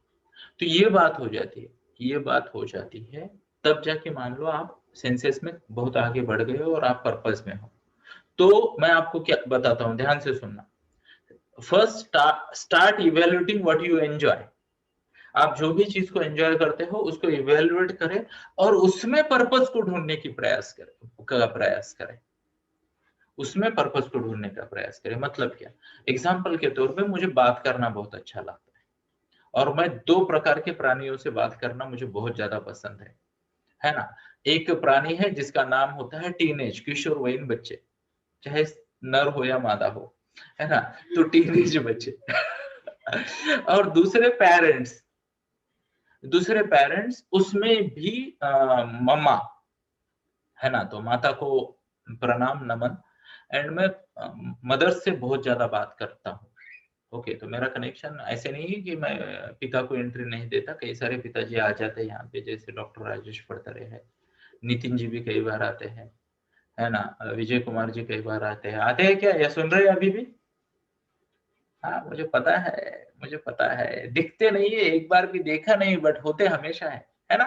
तो ये बात हो जाती है, ये बात हो जाती है, तब जाके मान लो आप सेंसेस में बहुत आगे बढ़ गए हो और आप पर्पस में हो। तो मैं आपको क्या बताता हूँ, ध्यान से सुनना। First start evaluating what you enjoy. आप जो भी चीज को एंजॉय करते हो उसको इवेल्युएट करें और उसमें पर्पस को ढूंढने की प्रयास करें, उसमें पर्पस को ढूंढने का प्रयास करें। मतलब क्या? एग्जाम्पल के तौर पे मुझे बात करना बहुत अच्छा लगता है और मैं 2 प्रकार के प्राणियों से बात करना मुझे बहुत ज्यादा पसंद है ना। एक प्राणी है जिसका नाम होता है टीनेज, किशोरवयीन बच्चे, चाहे नर हो या मादा हो, है ना, तो टीनेज बच्चे और दूसरे पेरेंट्स उसमें भी मम्मा, है ना, तो माता को प्रणाम नमन। एंड मैं मदर्स से बहुत ज्यादा बात करता हूँ, ओके। तो मेरा कनेक्शन ऐसे नहीं है कि मैं पिता को एंट्री नहीं देता, कई सारे पिताजी आ जाते हैं यहाँ पे, जैसे डॉक्टर राजेश पड़तरे है, नितिन जी भी कई बार आते हैं, है ना, विजय कुमार जी कई बार आते हैं क्या? या सुन रहे हैं अभी भी? हाँ मुझे पता है, दिखते नहीं है, एक बार भी देखा नहीं, बट होते हमेशा है ना?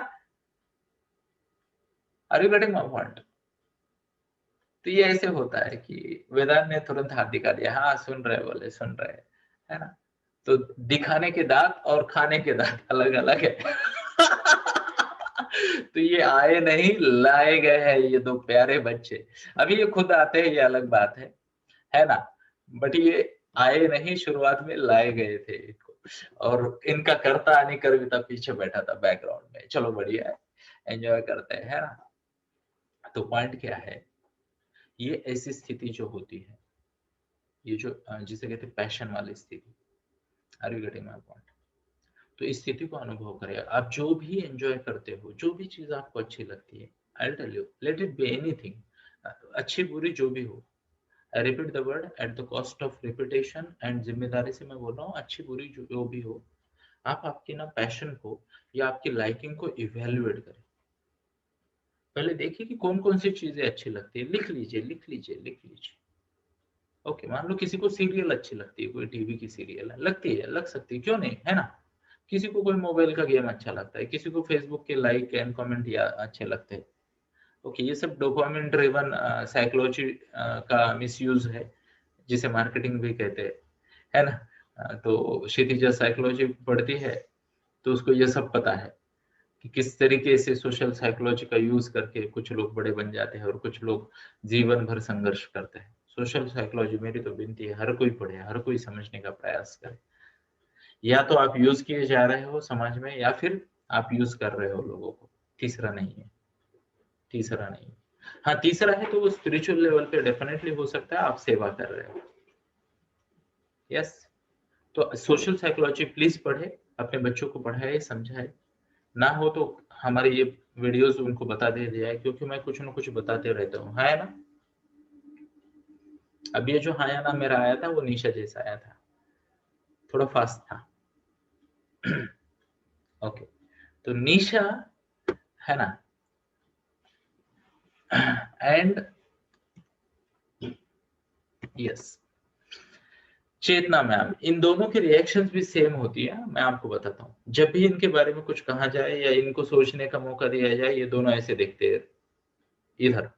Are you getting my point? तो ये ऐसे होता है कि वेदांत ने तुरंत हाथ दिखा दिया, हाँ सुन रहे, बोले सुन रहे, है ना? तो दिखाने के दांत और खाने के दांत अलग अलग है। तो ये आए नहीं, लाए गए हैं ये दो प्यारे बच्चे। अभी ये खुद आते हैं, ये अलग बात है ना? बट ये आए नहीं, शुरुआत में लाए गए थे इनको, और इनका करता अनिकर्ता पीछे बैठा था बैकग्राउंड में। चलो बढ़िया है, एंजॉय करते हैं, है ना? तो पॉइंट क्या है, ये ऐसी स्थिति जो होती है, ये जो जिसे कहते हैं पैशन वाली स्थिति, are you getting my point? तो इस स्थिति को अनुभव करें। आप जो भी एंजॉय करते हो, जो भी चीज आपको अच्छी लगती है, I will tell you, let it be anything, अच्छी बुरी जो भी हो, I repeat the word at the cost of repetition, and जिम्मेदारी से मैं बोल रहा हूँ, अच्छी बुरी जो भी हो, आप आपकी ना पैशन को या आपकी लाइकिंग को इवेल्युएट करें। पहले देखिए कि कौन कौन सी चीजें अच्छी लगती है, लिख लीजिए लिख लीजिए लिख लीजिए। ओके, मान लो किसी को सीरियल अच्छी लगती है, कोई टीवी की सीरियल है, लगती है, लग सकती है, क्यों नहीं, है ना? किसी को कोई मोबाइल का गेम अच्छा लगता है, किसी को फेसबुक के लाइक एंड कमेंट या अच्छे लगते हैं। ओके, ये सब डोपामिन ड्रिवन साइकोलॉजी का मिसयूज है, जिसे मार्केटिंग भी कहते हैं, है ना? तो क्षितिजा साइकोलॉजी पढ़ती है, तो उसको ये सब पता है कि किस तरीके से सोशल साइकोलॉजी का यूज करके कुछ लोग बड़े बन जाते हैं और कुछ लोग जीवन भर संघर्ष करते हैं। सोशल साइकोलॉजी, मेरी तो विनती है, हर कोई पढ़े, हर कोई समझने का प्रयास करे। या तो आप यूज किए जा रहे हो समाज में, या फिर आप यूज कर रहे हो लोगों को, तीसरा नहीं है, तीसरा नहीं। हाँ, तीसरा है तो वो स्पिरिचुअल लेवल पे डेफिनेटली हो सकता है, आप सेवा कर रहे हो। यस, तो सोशल साइकोलॉजी प्लीज पढ़े, अपने बच्चों को पढ़ाए, समझाए। ना हो तो हमारे ये वीडियोस उनको बता दे जाए, क्योंकि मैं कुछ ना कुछ बताते रहता हूँ, है ना? अब ये जो हाया ना मेरा आया था, वो निशा जैसा आया था, थोड़ा फास्ट था। ओके, तो निशा, है ना, एंड यस, चेतना मैम, इन दोनों की रिएक्शंस भी सेम होती है। मैं आपको बताता हूँ, जब भी इनके बारे में कुछ कहा जाए या इनको सोचने का मौका दिया जाए, ये दोनों ऐसे देखते हैं इधर।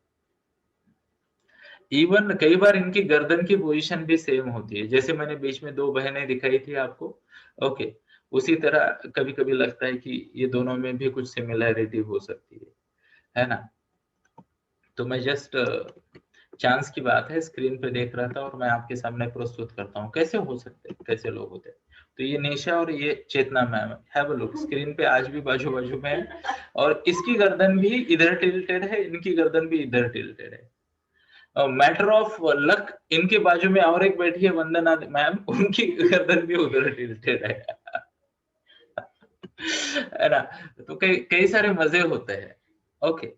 इवन कई बार इनकी गर्दन की पोजीशन भी सेम होती है, जैसे मैंने बीच में दो बहनें दिखाई थी आपको। ओके, उसी तरह कभी कभी लगता है कि ये दोनों में भी कुछ सिमिलैरिटी हो सकती है ना? तो मैं जस्ट चांस की बात है, स्क्रीन पे देख रहा था और मैं आपके सामने प्रस्तुत करता हूँ कैसे हो सकते हैं, कैसे लोग होते हैं। तो ये निशा और ये Chetna ma'am, have a look, screen पे आज भी बाजू बाजू में है, और इसकी गर्दन भी इधर टिल्टेड है, इनकी गर्दन भी इधर टिल्टेड है। मैटर ऑफ लक, इनके बाजू में और एक बैठी है वंदना मैम, उनकी गर्दन भी उधर टिल्टेड है। है ना? तो कई कई सारे मजे होते हैं। Okay,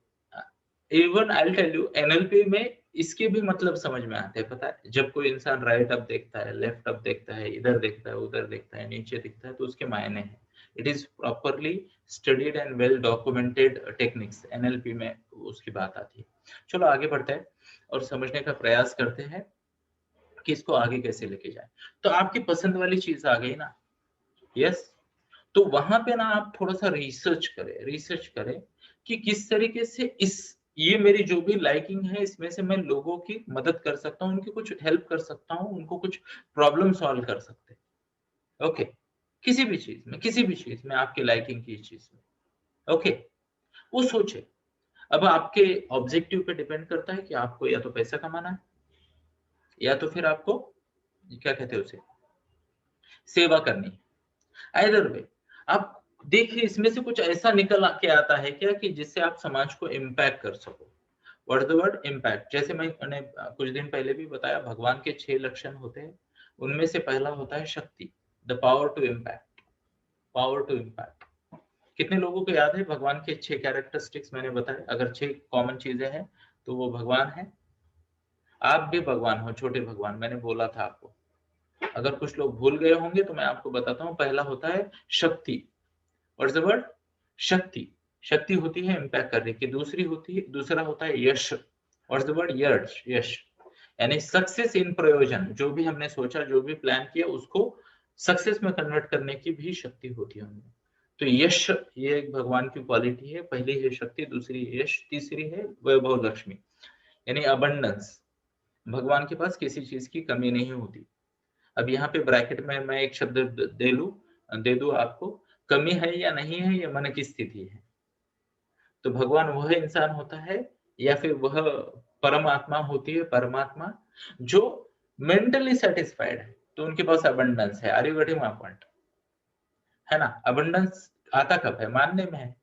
even I tell you, NLP में इसके भी मतलब समझ में आते हैं, पता है? जब कोई इंसान राइट अप देखता है, लेफ्ट अप देखता है, इधर देखता है, उधर देखता है, नीचे दिखता है, तो उसके मायने हैं। It is properly studied and well documented techniques, NLP में उसकी बात आती है। चलो आगे बढ़ते हैं और समझने का प्रयास करते हैं कि इसको आगे कैसे लेके जाए। तो आपकी पसंद वाली चीज आ गई ना? यस, तो वहां पे ना आप थोड़ा सा रिसर्च करें कि किस तरीके से इस, ये मेरी जो भी लाइकिंग है, इसमें से मैं लोगों की मदद कर सकता हूँ, उनकी कुछ हेल्प कर सकता हूँ, उनको कुछ प्रॉब्लम सॉल्व कर सकते हैं। ओके, किसी भी चीज में आपकी लाइकिंग की चीज में। ओके, वो सोचे। अब आपके ऑब्जेक्टिव पे डिपेंड करता है कि आपको या तो पैसा कमाना है, या तो फिर आपको क्या कहते हैं उसे, सेवा करनी है। आइदर वे, आप देखिए इसमें से कुछ ऐसा निकल के आता है क्या कि जिससे आप समाज को इम्पैक्ट कर सको। व्हाट द वर्ड इम्पैक्ट, जैसे मैंने कुछ दिन पहले भी बताया, भगवान के 6 लक्षण होते हैं, उनमें से पहला होता है शक्ति, the power to impact, power to impact. कितने लोगों को याद है भगवान के 6 कैरेक्टरिस्टिक्स? मैंने बताया, अगर 6 कॉमन चीजें हैं तो वो भगवान है। आप भी भगवान हो, छोटे भगवान, मैंने बोला था आपको। अगर कुछ लोग भूल गए होंगे तो मैं आपको बताता हूँ। पहला होता है शक्ति, व्हाट्स द वर्ड, शक्ति, शक्ति होती है इम्पैक्ट करने की। दूसरा होता है यश, व्हाट्स द वर्ड, यश, यश, यानी सक्सेस इन प्रयोजन, जो भी हमने सोचा, जो भी प्लान किया, उसको सक्सेस में कन्वर्ट करने की भी शक्ति होती है उनमें। तो यश ये एक भगवान की क्वालिटी है। पहली है शक्ति, दूसरी यश, तीसरी है वैभव लक्ष्मी, यानी अबंडेंस। भगवान के पास किसी चीज की कमी नहीं होती। अब यहाँ पे ब्रैकेट में मैं एक शब्द दे दूं आपको, कमी है या नहीं है, ये मन की स्थिति है। तो भगवान वह इंसान होता है या फिर वह परमात्मा होती है, परमात्मा जो मेंटली सेटिस्फाइड है, तो उनके पास अबंडेंस है। Are you getting my point? है ना? अबंडेंस आता कब है? मानने में है।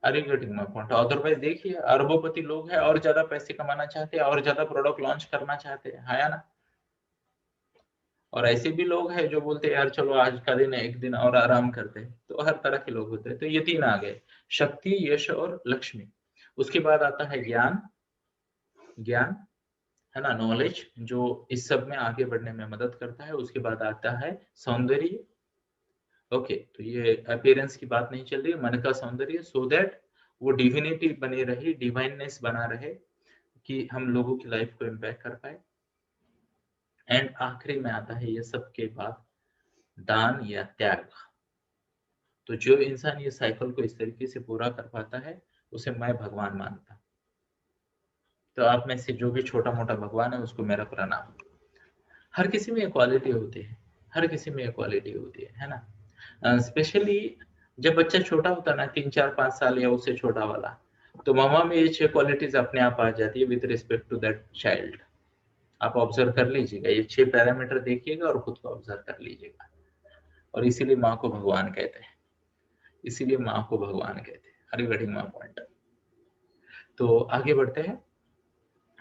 Are you getting my point? Otherwise देखिए, अरबोपति लोग हैं और ज्यादा पैसे कमाना चाहते हैं और ज्यादा प्रोडक्ट लॉन्च करना चाहते हैं, है ना? और ऐसे भी लोग हैं जो बोलते हैं यार चलो आज का दिन है, एक दिन और आराम करते हैं। तो हर तरह के लोग होते हैं। तो ये तीन आ गए, शक्ति, यश और लक्ष्मी। उसके बाद आता है ज्ञान, ज्ञान है ना, नॉलेज, जो इस सब में आगे बढ़ने में मदद करता है। उसके बाद आता है सौंदर्य। ओके, तो ये अपीयरेंस की बात नहीं चल रही है, मन का सौंदर्य, सो दैट वो डिविनिटी बनी रहे, डिवाइननेस बना रहे, कि हम लोगों की लाइफ को इम्पैक्ट कर पाए। एंड आखिरी में आता है ये सब के बाद दान या त्याग। तो जो इंसान ये साइकिल को इस तरीके से पूरा कर पाता है, उसे मैं भगवान मानता। तो आप में से जो भी छोटा मोटा भगवान है, उसको मेरा प्रणाम। हर किसी में क्वालिटी होती है, हर किसी में क्वालिटी होती है ना? स्पेशली जब बच्चा छोटा होता है ना, 3, 4, 5 साल या उससे छोटा वाला, तो मामा में ये 6 क्वालिटीज अपने आप आ जाती है with respect to that child. आप ऑब्जर्व कर लीजिएगा, ये 6 पैरामीटर देखिएगा और खुद को ऑब्जर्व कर लीजिएगा। और इसीलिए माँ को भगवान कहते हैं, इसीलिए माँ को भगवान कहते हैं। Are you getting my point? तो आगे बढ़ते हैं।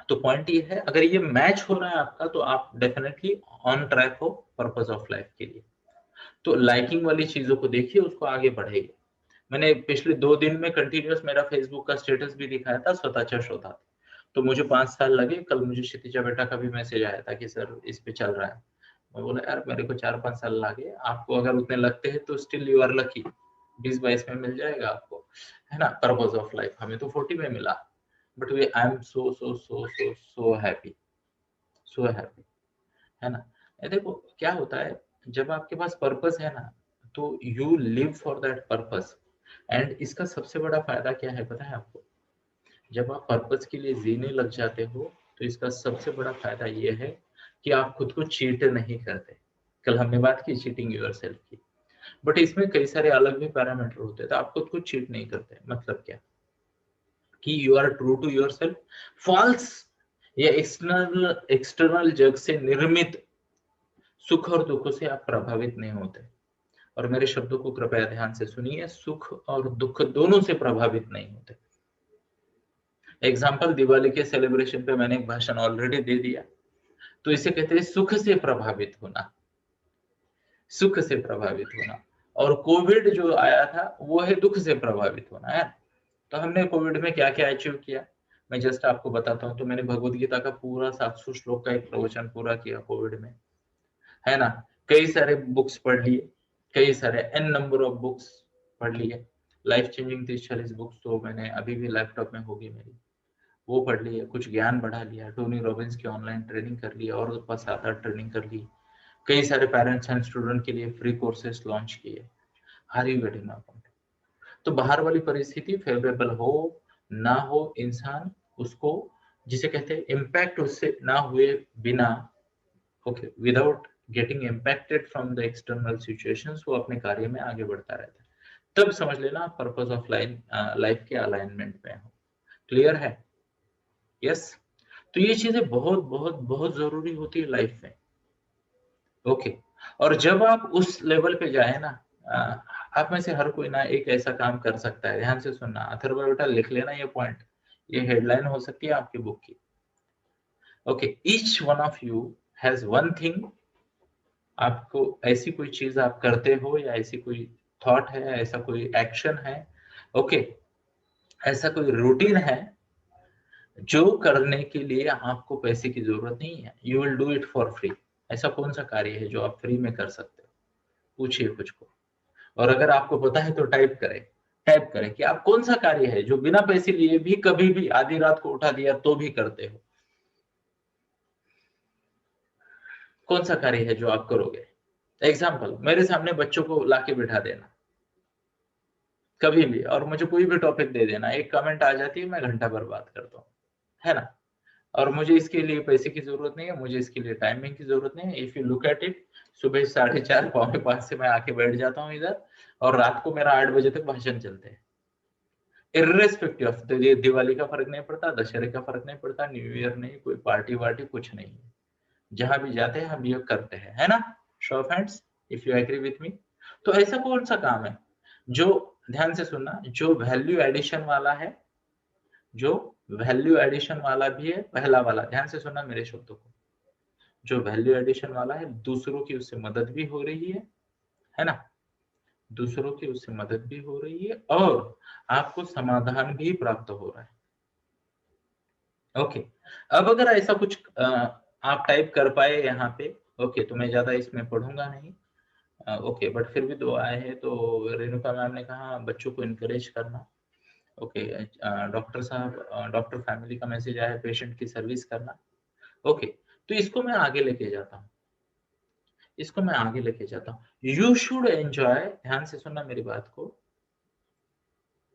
तो पॉइंट ये है, अगर ये मैच हो रहा है आपका, तो आप डेफिनेटली ऑन ट्रैक हो पर्पस ऑफ लाइफ के लिए। तो लाइकिंग वाली चीजों को देखिए, उसको आगे बढ़ाइए। मैंने पिछले 2 दिन में कंटिन्यूअस मेरा फेसबुक का स्टेटस भी दिखाया था, स्वतःच्या शोधात। तो मुझे 5 साल लगे। कल मुझे क्षितिजा बेटा का भी मैसेज आया था कि सर इस पे चल रहा है। मैं बोला यार मेरे को 4-5 साल लगे, आपको अगर उतने लगते हैं तो स्टिल यू आर लकी। 20-22 में मिल जाएगा आपको, है ना? पर्पस ऑफ लाइफ हमें तो 40 में मिला। But we I am so happy, so happy, है ना? ये देखो क्या होता है, जब आपके पास पर्पस है ना, तो you live for that purpose. And इसका सबसे बड़ा फायदा क्या है पता है आपको? जब आप पर्पस के लिए जीने लग जाते हो, तो इसका सबसे बड़ा फायदा ये है कि आप खुद को चीट नहीं करते। कल हमने बात की चीटिंग योरसेल्फ की, बट इसमें कई सारे अलग भी पैरामीटर होते हैं। तो आप खुद को चीट नहीं करते, मतलब क्या कि you are true to yourself. False या एक्सटर्नल जग से निर्मित सुख और दुख से आप प्रभावित नहीं होते। और मेरे शब्दों को कृपया ध्यान से सुनिए, सुख और दुख दोनों से प्रभावित नहीं होते। एग्जाम्पल, दिवाली के सेलिब्रेशन पे मैंने एक भाषण ऑलरेडी दे दिया। तो इसे कहते हैं सुख से प्रभावित होना, सुख से प्रभावित होना। और कोविड जो आया था वो है दुख से प्रभावित होना, है। तो हमने कोविड में क्या क्या अचीव किया, मैं जस्ट आपको बताता हूँ। तो मैंने भगवत गीता का पूरा 700 श्लोक का एक प्रवचन पूरा किया कोविड में, है ना? कई सारे बुक्स पढ़ लिए, कई सारे एन नंबर ऑफ बुक्स पढ़ लिए। लाइफ चेंजिंग 30-40 बुक्स तो मैंने अभी भी लैपटॉप में होगी मेरी, वो पढ़ लिए। कुछ ज्ञान बढ़ा लिया, टोनी रॉबिन्स की ऑनलाइन ट्रेनिंग कर लिया और 5-7-8 ट्रेनिंग कर ली। कई सारे पेरेंट्स एंड स्टूडेंट के लिए फ्री कोर्सेस लॉन्च किए। Are you getting my point? तो बाहर वाली परिस्थिति फेवरेबल हो ना हो, इंसान उसको, जिसे कहते हैं इम्पैक्ट, उससे ना हुए बिना, okay, without getting impacted from the external situations, वो अपने कार्य में आगे बढ़ता रहता है। तब समझ लेना आप पर्पस ऑफ लाइफ के अलाइनमेंट में हो। क्लियर है? यस। तो ये चीजें बहुत बहुत बहुत जरूरी होती है लाइफ में। ओके, और जब आप उस लेवल पे जाए ना, आप में से हर कोई ना एक ऐसा काम कर सकता है। ध्यान से सुनना, अथर्व बेटा लिख लेना ये पॉइंट, ये हेडलाइन हो सकती है आपकी बुक की। Okay, each one of you has one thing. आपको ऐसी कोई चीज आप करते हो, या ऐसी कोई थॉट है, ऐसा कोई एक्शन है, ओके, ऐसा कोई रूटीन है जो करने के लिए आपको पैसे की जरूरत नहीं है। You will do it for free. ऐसा कौन सा कार्य है जो आप फ्री में कर सकते हो? पूछिए खुद को। और अगर आपको पता है तो टाइप करें, टाइप करें कि आप कौन सा कार्य है जो बिना पैसे लिए भी कभी भी आधी रात को उठा दिया तो भी करते हो। कौन सा कार्य है जो आप करोगे? एग्जाम्पल, मेरे सामने बच्चों को लाके बिठा देना कभी भी, और मुझे कोई भी टॉपिक दे देना, एक कमेंट आ जाती है, मैं घंटा भर बात करता हूँ, है ना? और मुझे इसके लिए पैसे की जरूरत नहीं है, मुझे इसके लिए टाइमिंग की जरूरत नहीं है। If you look at it, सुबह 4:30 5:45 से मैं आके बैठ जाता हूँ इधर, और रात को मेरा 8 बजे तक भाषण चलते हैं। इर्रेस्पेक्टिव ऑफ दिवाली का फर्क नहीं पड़ता, दशहरे का फर्क नहीं पड़ता, न्यू ईयर नहीं, कोई पार्टी वार्टी कुछ नहीं है। जहां भी जाते हैं हम ये करते हैं, है ना? Show of hands if you agree with me. तो ऐसा कौन सा काम है जो, ध्यान से सुनना, जो वैल्यू एडिशन वाला है, जो वैल्यू एडिशन वाला भी है, पहला वाला, ध्यान से सुनना मेरे शब्दों को, जो वैल्यू एडिशन वाला है, दूसरों की उससे मदद भी हो रही है ना? दूसरों की उससे मदद भी हो रही है और आपको समाधान भी प्राप्त हो रहा है। ओके, अब अगर ऐसा कुछ आप टाइप कर पाए यहाँ पे, ओके, तो मैं ज्यादा इसमें पढ़ूंगा नहीं, ओके, बट फिर भी 2 आए हैं। तो रेणुका मैम ने कहा बच्चों को इनकरेज करना, ओके, डॉक्टर साहब, डॉक्टर फैमिली का मैसेज आया, पेशेंट की सर्विस करना, ओके, तो इसको मैं आगे लेके जाता हूँ, इसको मैं आगे लेके जाता हूँ। यू शुड एंजॉय, ध्यान से सुनना मेरी बात को,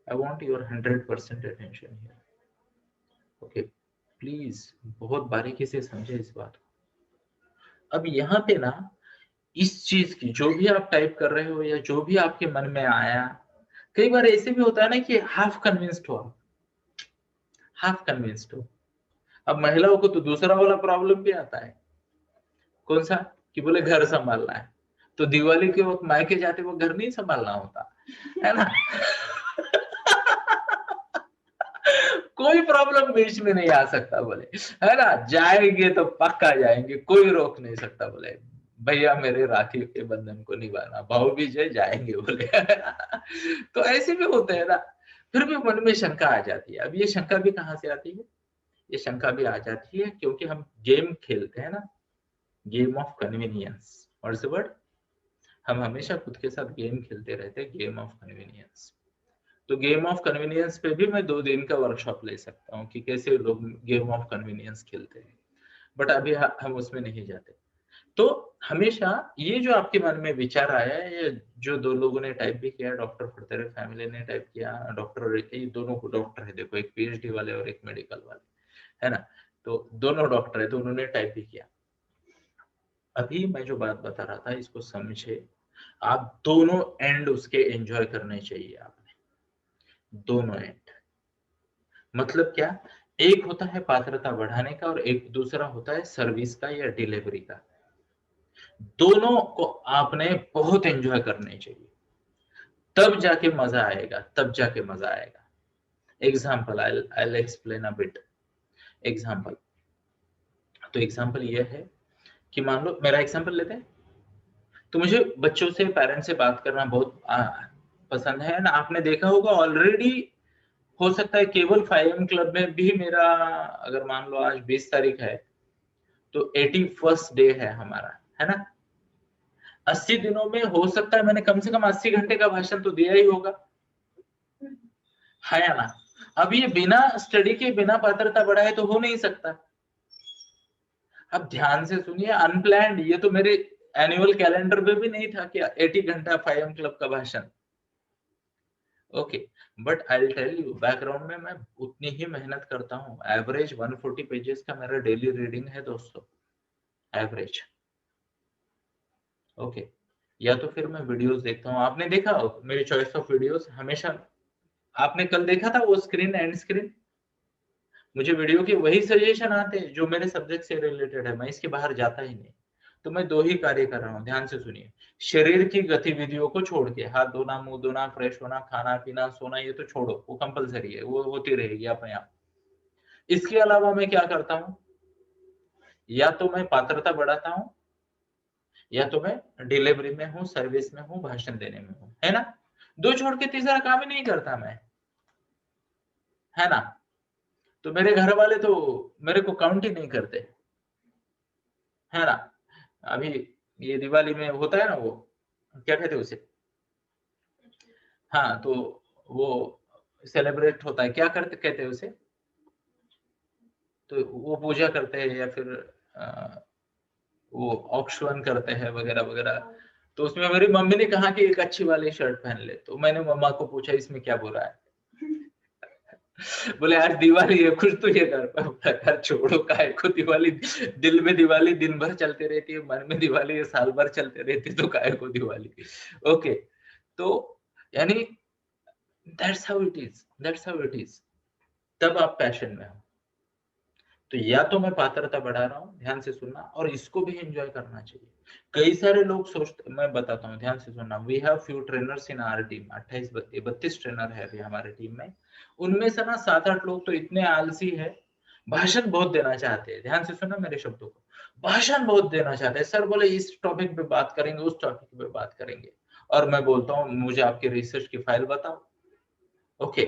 I want your 100% attention here, okay, please बहुत बारीकी से समझे इस बात को। अब यहाँ पे ना, इस चीज की जो भी आप टाइप कर रहे हो या जो भी आपके मन में आया, कई बार ऐसे भी होता है ना कि हाफ कन्विंस्ड हो, हाफ कन्विंस्ड हो। अब महिलाओं को तो दूसरा वाला प्रॉब्लम भी आता है, कौन सा? कि बोले घर संभालना है, तो दिवाली के वक्त मायके जाते वो घर नहीं संभालना होता, है ना? कोई प्रॉब्लम बीच में नहीं आ सकता बोले, है ना? जाएंगे तो पक्का जाएंगे, कोई रोक नहीं सकता बोले, भैया मेरे राखी के बंधन को निभाना, भाऊबीज है, जाएंगे बोले। तो ऐसे भी होते हैं ना, फिर भी मन में शंका आ जाती है। अब ये शंका भी कहाँ से आती है? ये शंका भी आ जाती है क्योंकि हम गेम खेलते हैं ना, game of convenience, what's the word? हम हमेशा खुद के साथ गेम खेलते रहते हैं, गेम ऑफ कन्वीनियंस। तो गेम ऑफ कन्वीनियंस पे भी मैं 2 दिन का वर्कशॉप ले सकता हूँ कि कैसे लोग गेम ऑफ कन्वीनियंस खेलते हैं, बट अभी हम उसमें नहीं जाते। तो हमेशा ये जो आपके मन में विचार आया है, ये जो 2 लोगों ने टाइप भी किया, डॉक्टर फतेह फैमिली ने टाइप किया, डॉक्टर, ये दोनों को डॉक्टर है, देखो, एक पीएचडी वाले और एक मेडिकल वाले, है ना? तो दोनों डॉक्टर है, तो उन्होंने टाइप भी किया। अभी मैं जो बात बता रहा था इसको समझे, आप दोनों एंड उसके एंजॉय करने चाहिए आपने, दोनों एंड। मतलब क्या? एक होता है पात्रता बढ़ाने का और एक दूसरा होता है सर्विस का या डिलीवरी का। दोनों को आपने बहुत एंजॉय करने चाहिए, तब जाके मजा आएगा, तब जाके मजा आएगा। Example, I'll explain a bit। Example, तो एग्जाम्पल ये है कि मान लो मेरा एग्जाम्पल लेते हैं, तो मुझे बच्चों से, पेरेंट्स से बात करना बहुत पसंद है ना। आपने देखा होगा ऑलरेडी, हो सकता है केवल 5M क्लब में भी मेरा, अगर मान लो आज 20 तारीख है तो 81st डे है हमारा, है ना? 80 दिनों में हो सकता है मैंने कम से कम 80 घंटे का भाषण तो दिया ही होगा, है या ना? अब ये बिना स्टडी के, बिना पात्रता बढ़ाए तो हो नहीं सकता। अब ध्यान से सुनिए, अनप्लैंड, ये तो मेरे एनुअल कैलेंडर में भी नहीं था कि 80 घंटा 5M क्लब का भाषण, okay, but I will tell you, background में मैं उतनी ही मेहनत करता हूँ। एवरेज 140 पेजेस का मेरा डेली रीडिंग है दोस्तों, एवरेज, ओके। या तो फिर मैं वीडियोस देखता हूँ, आपने देखा मेरी चॉइस ऑफ वीडियोस हमेशा, आपने कल देखा था वो स्क्रीन, एंड स्क्रीन, मुझे वीडियो के वही सजेशन आते हैं जो मेरे सब्जेक्ट से रिलेटेड है, मैं इसके बाहर जाता ही नहीं। तो मैं 2 ही कार्य कर रहा हूँ, ध्यान से सुनिए। शरीर की गतिविधियों को छोड़ के, हाथ धोना, मुंह धोना, फ्रेश होना, खाना पीना, सोना, ये तो छोड़ो, वो कंपलसरी है, वो होती रहेगी अपने आप। इसके अलावा मैं क्या करता हूँ? या तो मैं पात्रता बढ़ाता हूँ, या तो मैं डिलीवरी में हूँ, सर्विस में हूँ, भाषण देने में हूँ, है ना? 2 छोड़ के तीसरा काम ही नहीं करता मैं, है ना? तो मेरे घर वाले तो मेरे को काउंट ही नहीं करते, है ना? अभी ये दिवाली में होता है ना, वो क्या कहते हैं उसे, हाँ, तो वो सेलिब्रेट होता है, क्या करते कहते हैं उसे, तो वो पूजा करते हैं या फिर वो ऑक्शन करते हैं वगैरह वगैरह। तो उसमें मेरी मम्मी ने कहा कि एक अच्छी वाली शर्ट पहन ले, तो मैंने मम्मा को पूछा इसमें क्या बुरा है। बोले आज दिवाली है, कुछ तो ये कर। घर छोड़ो, काहे को दिवाली, दिल में दिवाली दिन भर चलते रहती है, मन में दिवाली साल भर चलते रहती है, तो काहे को दिवाली। ओके, तो यानी दैट्स हाउ इट इज। तब आप पैशन में हो। तो या तो मैं पात्रता बढ़ा रहा हूँ, ध्यान से सुनना, और इसको भी एंजॉय करना चाहिए। कई सारे लोग सोचते, मैं बताता हूँ, ध्यान से सुनना। We have few trainers in our team, 28-32 trainer है अभी हमारे टीम में। उनमें से ना 7-8 लोग तो इतने आलसी है, भाषण बहुत देना चाहते हैं। ध्यान से सुनना मेरे शब्दों को, भाषण बहुत देना चाहते हैं। सर बोले इस टॉपिक पे बात करेंगे, उस टॉपिक पे बात करेंगे, और मैं बोलता हूँ मुझे आपकी रिसर्च की फाइल बताओ। ओके,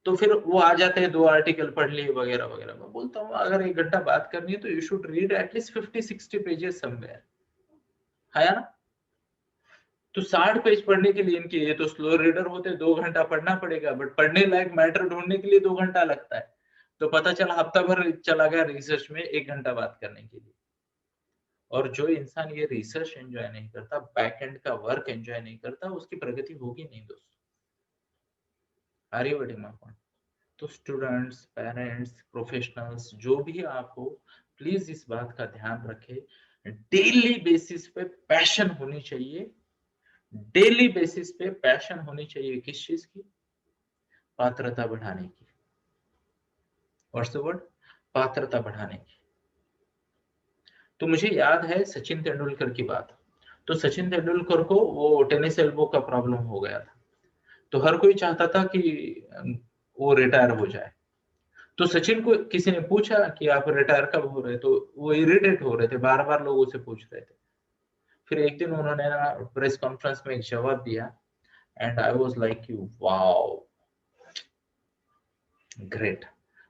तो फिर वो आ जाते हैं, 2 आर्टिकल पढ़ लिए वगैरह वगैरह। मैं बोलता हूँ अगर 1 घंटा बात करनी है तो you should read at least 50-60 pages somewhere, है ना। तो 60 पेज पढ़ने के लिए इनके, ये तो स्लो रीडर होते, 2 घंटा पढ़ना पड़ेगा, बट पढ़ने लायक मैटर ढूंढने के लिए 2 घंटा लगता है। तो पता चला हफ्ता भर चला गया रिसर्च में 1 घंटा बात करने के लिए। और जो इंसान ये रिसर्च एंजॉय नहीं करता, बैक एंड का वर्क एंजॉय नहीं करता, उसकी प्रगति होगी नहीं दोस्तों। Are you getting my point? तो स्टूडेंट्स, पेरेंट्स, प्रोफेशनल्स, जो भी आप हो, प्लीज इस बात का ध्यान रखें, डेली बेसिस पे पैशन होनी चाहिए। डेली बेसिस पे पैशन होनी चाहिए, किस चीज की? पात्रता बढ़ाने की। What's the word? पात्रता बढ़ाने की। तो मुझे याद है सचिन तेंदुलकर की बात। तो सचिन तेंदुलकर को वो टेनिस एल्बो का प्रॉब्लम हो गया था, तो हर कोई चाहता था कि वो रिटायर हो जाए। तो सचिन को किसी ने पूछा कि आप रिटायर कब हो रहे, तो वो इरिटेट हो रहे थे, बार बार लोगों से पूछ रहे थे। फिर एक दिन उन्होंने ना प्रेस कॉन्फ्रेंस में एक जवाब दिया, and I was like you wow, great.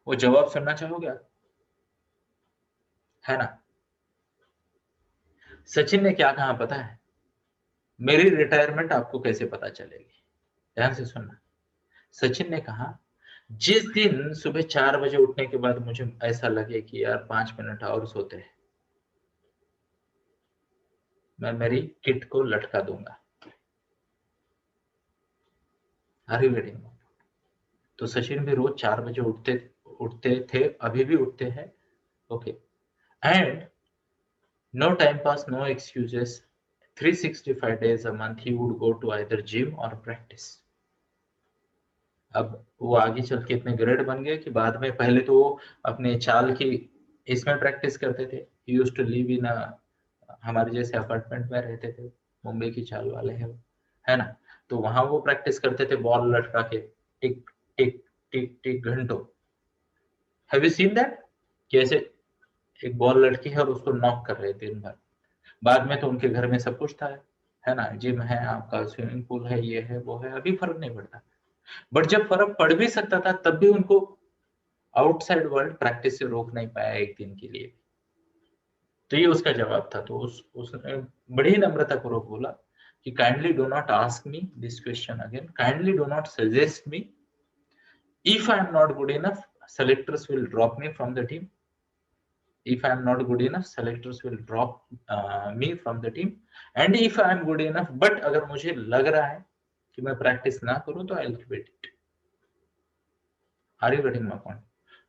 वो जवाब सुनना चाहोगे आप? है ना। सचिन ने क्या कहा पता है? मेरी रिटायरमेंट आपको कैसे पता चलेगी? ध्यान से सुनना। सचिन ने कहा, जिस दिन सुबह 4 बजे उठने के बाद मुझे ऐसा लगे कि यार 5 मिनट और सोते हैं, मैं मेरी किट को लटका दूंगा। Are you getting? तो सचिन भी रोज 4 बजे उठते थे, अभी भी उठते हैं। Okay, and no time pass, no excuses, 365 days a month he would go to either gym or practice. अब वो आगे चल के इतने ग्रेड बन गए कि बाद में, पहले तो वो अपने चाल की इसमें प्रैक्टिस करते थे। he used to live in a, हमारे जैसे अपार्टमेंट में रहते थे, मुंबई की चाल वाले हैं वो, है ना। तो वहां वो प्रैक्टिस करते थे बॉल लटका के, टिक टिक टिक टिक घंटों। Have you seen that? कैसे एक बॉल लटकी है और उसको नॉक कर रहे दिन भर। बाद में तो उनके घर में सब कुछ था, है ना, जिम है, आपका स्विमिंग पूल है, ये है वो है, अभी फर्क नहीं पड़ता। बट जब फर्क पड़ भी सकता था तब भी उनको आउटसाइड वर्ल्ड प्रैक्टिस से रोक नहीं पाया एक दिन के लिए। तो ये उसका जवाब था। तो उसने बड़ी नम्रता पूर्वक बोला कि kindly do not ask me this question again, kindly do not suggest me. If I am not good enough, selectors will drop me from the team. If I am not good enough, selectors will drop me from the team. And if I am good enough, but अगर मुझे लग रहा है कि मैं practice ना करूं तो I'll quit it. Are you getting my point?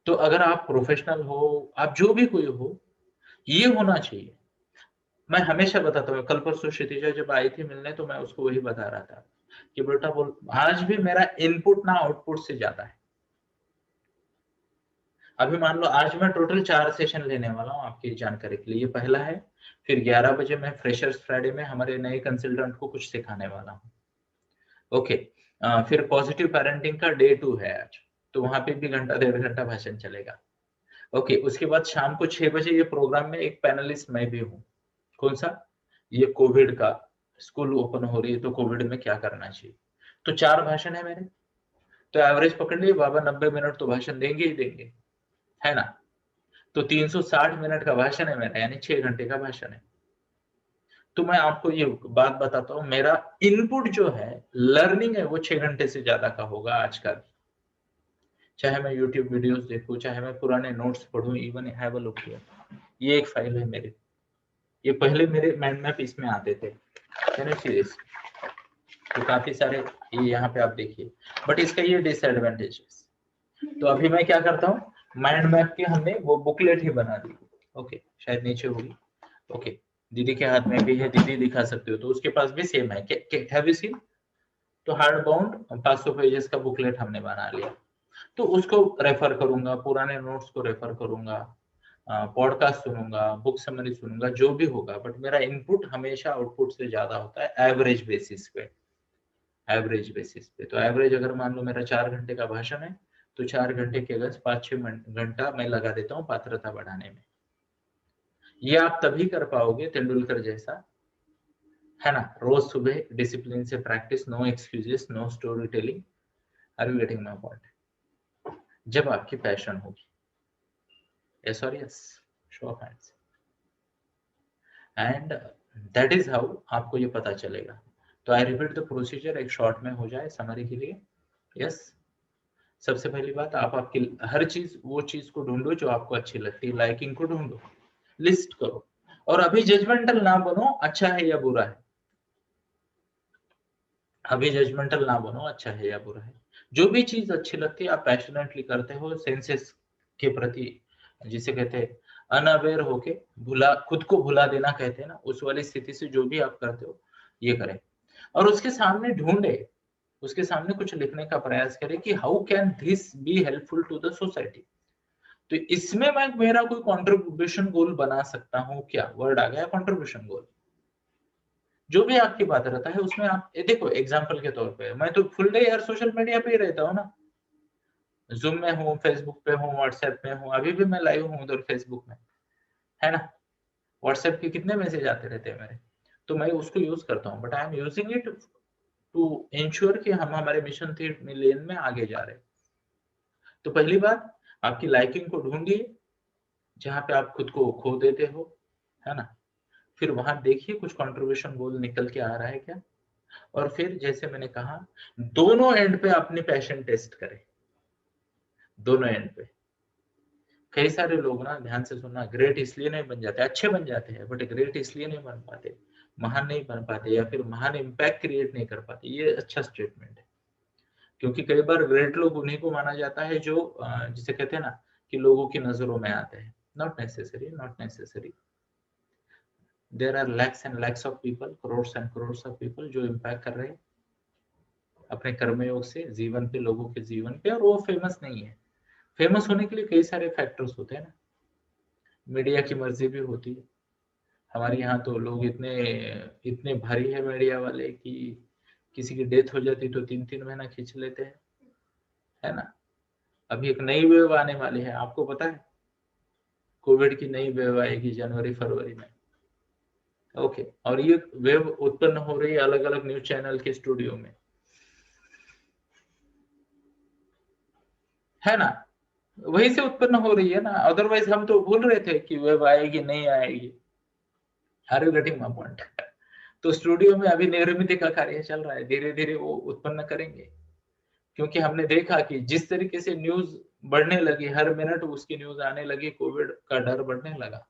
तो अगर आप प्रोफेशनल हो, आप जो भी कोई हो, ये होना चाहिए। मैं हमेशा बताता हूँ, कल परसों क्षितिजा जब आई थी मिलने तो मैं उसको वही बता रहा था कि बेटा बोल, आज भी मेरा इनपुट ना आउटपुट से ज्यादा है। अभी मान लो आज मैं टोटल 4 सेशन लेने वाला हूँ आपकी जानकारी के लिए, ये पहला है। फिर 11 बजे मैं फ्रेशर्स फ्राइडे में हमारे नए कंसल्टेंट को कुछ सिखाने वाला हूँ। ओके, फिर पॉजिटिव पेरेंटिंग का डे 2 है आज, तो वहां पे भी घंटा 1.5 घंटा भाषण चलेगा। ओके, उसके बाद शाम को 6 बजे ये प्रोग्राम में एक पैनलिस्ट मैं भी हूँ। कौन सा? ये कोविड का, स्कूल ओपन हो रही है तो कोविड में क्या करना चाहिए। तो 4 भाषण है मेरे, तो एवरेज पकड़ लिए बाबा, 90 मिनट तो भाषण देंगे ही देंगे, है ना। तो 360 मिनट का भाषण है मेरा, यानी 6 घंटे का भाषण है। तो मैं आपको ये बात बताता हूँ, मेरा इनपुट जो है, लर्निंग है, वो 6 घंटे से ज्यादा का होगा आज का भी। चाहे मैं यूट्यूब वीडियोस देखूं, चाहे मैं पुराने नोट्स पढूं, even have a look here, ये एक फाइल है मेरी, ये पहले मेरे माइंड मैप इसमें आते थे, सीरीज, तो काफी सारे ये यहाँ पे आप देखिए, बट इसका ये डिसएडवांटेज है। तो अभी मैं क्या करता हूँ, माइंड मैप की हमने वो बुकलेट ही बना दी। ओके, शायद नीचे होगी। ओके, दीदी के हाथ में भी है, दीदी दिखा सकते हो, तो उसके पास भी सेम है। Have you seen? तो हार्ड बाउंड 500 पेजेस का बुकलेट हमने बना लिया, तो उसको रेफर करूंगा, पुराने नोट्स को रेफर करूंगा, पॉडकास्ट सुनूंगा, बुक समरी सुनूंगा, जो भी होगा, बट मेरा इनपुट हमेशा आउटपुट से ज्यादा होता है एवरेज बेसिस पे। एवरेज बेसिस पे, तो एवरेज अगर मान लो मेरा 4 घंटे का भाषण है, तो 4 घंटे के अगर 5-6 घंटा मैं लगा देता हूँ पात्रता बढ़ाने में। ये आप तभी कर पाओगे तेंदुलकर जैसा, है ना, रोज सुबह डिसिप्लिन से practice, no excuses, no story telling. Are you getting my point? जब आपकी पैशन होगी। yes or yes, show of hands, and that is how आपको ये पता चलेगा। तो आई रिपीट द प्रोसीजर, एक शॉर्ट में हो जाए समरी के लिए। यस, सबसे पहली बात, आप आपकी हर चीज, वो चीज को ढूंढो जो आपको अच्छी लगती है, लाइकिंग को ढूंढो, लिस्ट करो, और अभी जजमेंटल ना बनो अच्छा है या बुरा है। अभी जजमेंटल ना बनो अच्छा है या बुरा है। जो भी चीज अच्छी लगती है आप पैशनेटली करते हो, सेंसेस के प्रति, जिसे कहते हैं अनअवेयर होके, भुला, खुद को भुला देना कहते हैं ना, उस वाली स्थिति से जो भी आप करते हो ये करें, और उसके सामने ढूंढे, उसके सामने कुछ लिखने का प्रयास करें कि how can this be helpful to the society. तो इसमें मैं मेरा कोई कंट्रीब्यूशन गोल बना सकता हूँ क्या? वर्ड आ गया, कंट्रीब्यूशन गोल। जो भी आपकी बात रहता है उसमें आप देखो, एग्जाम्पल के तौर पे मैं तो फुल डे यार सोशल मीडिया पे ही रहता हूँ ना, जूम में हूँ, फेसबुक पे हूँ, व्हाट्सएप में हूँ, अभी भी मैं लाइव हूँ उधर फेसबुक में, है ना। व्हाट्सएप के कितने मैसेज आते रहते हैं मेरे, तो मैं उसको यूज करता हूँ, but I am using it to ensure कि हम हमारे मिशन 3 मिलियन में आगे जा रहे हैं। तो पहली बात, आपकी लाइकिंग को ढूंढिए जहां पे आप खुद को खो देते हो, है ना। फिर वहां देखिए कुछ कंट्रीब्यूशन गोल निकल के आ रहा है क्या, और फिर जैसे मैंने कहा, दोनों एंड पे अपनी पैशन टेस्ट करें, दोनों एंड पे। कई सारे लोग ना, ध्यान से सुनना, ग्रेट इसलिए नहीं बन जाते, अच्छे बन जाते हैं, बट ग्रेट इसलिए नहीं बन पाते, महान नहीं बन पाते, या फिर महान इम्पैक्ट क्रिएट नहीं कर पाते। ये अच्छा स्टेटमेंट है, क्योंकि कई बार ग्रेट लोग उन्हीं को माना जाता है जो जिसे कहते हैं ना कि लोगों की नजरों में आते हैं। Not necessary, not necessary. There are lakhs and lakhs of people, crores and crores of people जो इम्पैक्ट कर रहे हैं अपने कर्मयोग से जीवन पे, लोगों के जीवन पे, और वो फेमस नहीं है। फेमस होने के लिए कई सारे फैक्टर्स होते हैं ना, मीडिया की मर्जी भी होती है। हमारे यहाँ तो लोग इतने इतने भारी है मीडिया वाले कि किसी की डेथ हो जाती तो 3-3 महीना खींच लेते हैं, है ना। अभी एक नई वेव आने वाली है, आपको पता है, कोविड की नई वेव आएगी जनवरी फरवरी में। ओके, और ये वेव उत्पन्न हो रही है अलग अलग न्यूज चैनल के स्टूडियो में, है ना। वहीं से उत्पन्न हो रही है ना, अदरवाइज हम तो भूल रहे थे कि वेब आएगी नहीं आएगी। Are you getting my point? तो स्टूडियो में अभी निर्मित का कार्य चल रहा है, धीरे धीरे वो उत्पन्न करेंगे, क्योंकि हमने देखा कि जिस तरीके से न्यूज बढ़ने लगी, हर मिनट उसकी न्यूज आने लगी, कोविड का डर बढ़ने लगा,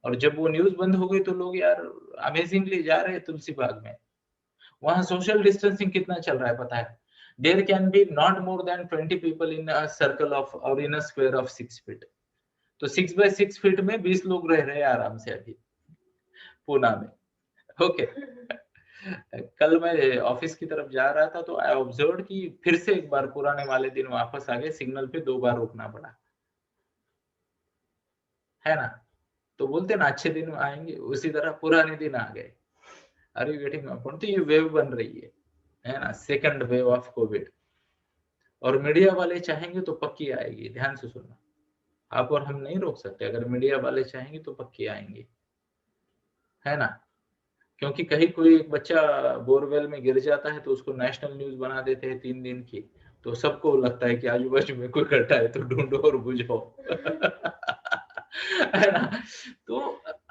और जब वो न्यूज बंद हो गई तो लोग यार अमेजिंगली जा रहे हैं तुलसी बाग में। वहां सोशल डिस्टेंसिंग कितना चल रहा है पता है? There can be not more than 20 people in a circle of, और in a square of 6 feet. तो 6 बाय 6 फीट में 20 लोग रह रहे हैं आराम से अभी पूना में। ओके। कल मैं ऑफिस की तरफ जा रहा था तो आई ऑब्जर्व कि फिर से एक बार पुराने वाले दिन वापस आ गए, सिग्नल पे 2 बार रुकना पड़ा, है ना। तो बोलते ना अच्छे दिन आएंगे, उसी तरह पुराने दिन आ गए। अरे गेटिंग माय पॉइंट? तो ये वेव बन रही है ना, सेकंड वेव ऑफ कोविड, और मीडिया वाले चाहेंगे तो पक्की आएगी। ध्यान से सुनना, आप और हम नहीं रोक सकते, अगर मीडिया वाले चाहेंगे तो पक्की आएंगे, है ना। क्योंकि कहीं कोई एक बच्चा बोरवेल में गिर जाता है तो उसको नेशनल न्यूज बना देते हैं 3 दिन की, तो सबको लगता है कि आजू बाजू में कोई घटना है तो ढूंढो और बुझो। है ना। तो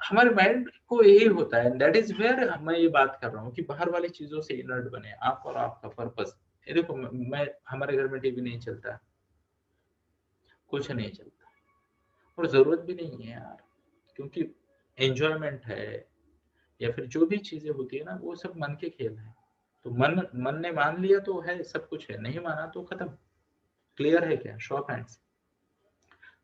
हमारे माइंड को यही होता है, दैट इज वेयर मैं ये बात कर रहा हूँ कि बाहर वाली चीजों से इनर्ट बने आप और आपका पर्पस। ये देखो, मैं हमारे घर में टीवी नहीं चलता, कुछ नहीं चलता, और जरूरत भी नहीं है यार, क्योंकि एंजॉयमेंट है, या फिर जो भी चीजें होती है ना, वो सब मन के खेल है। तो मन ने मान लिया तो है, सब कुछ है, नहीं माना तो खत्म। क्लियर है क्या? Shop hands.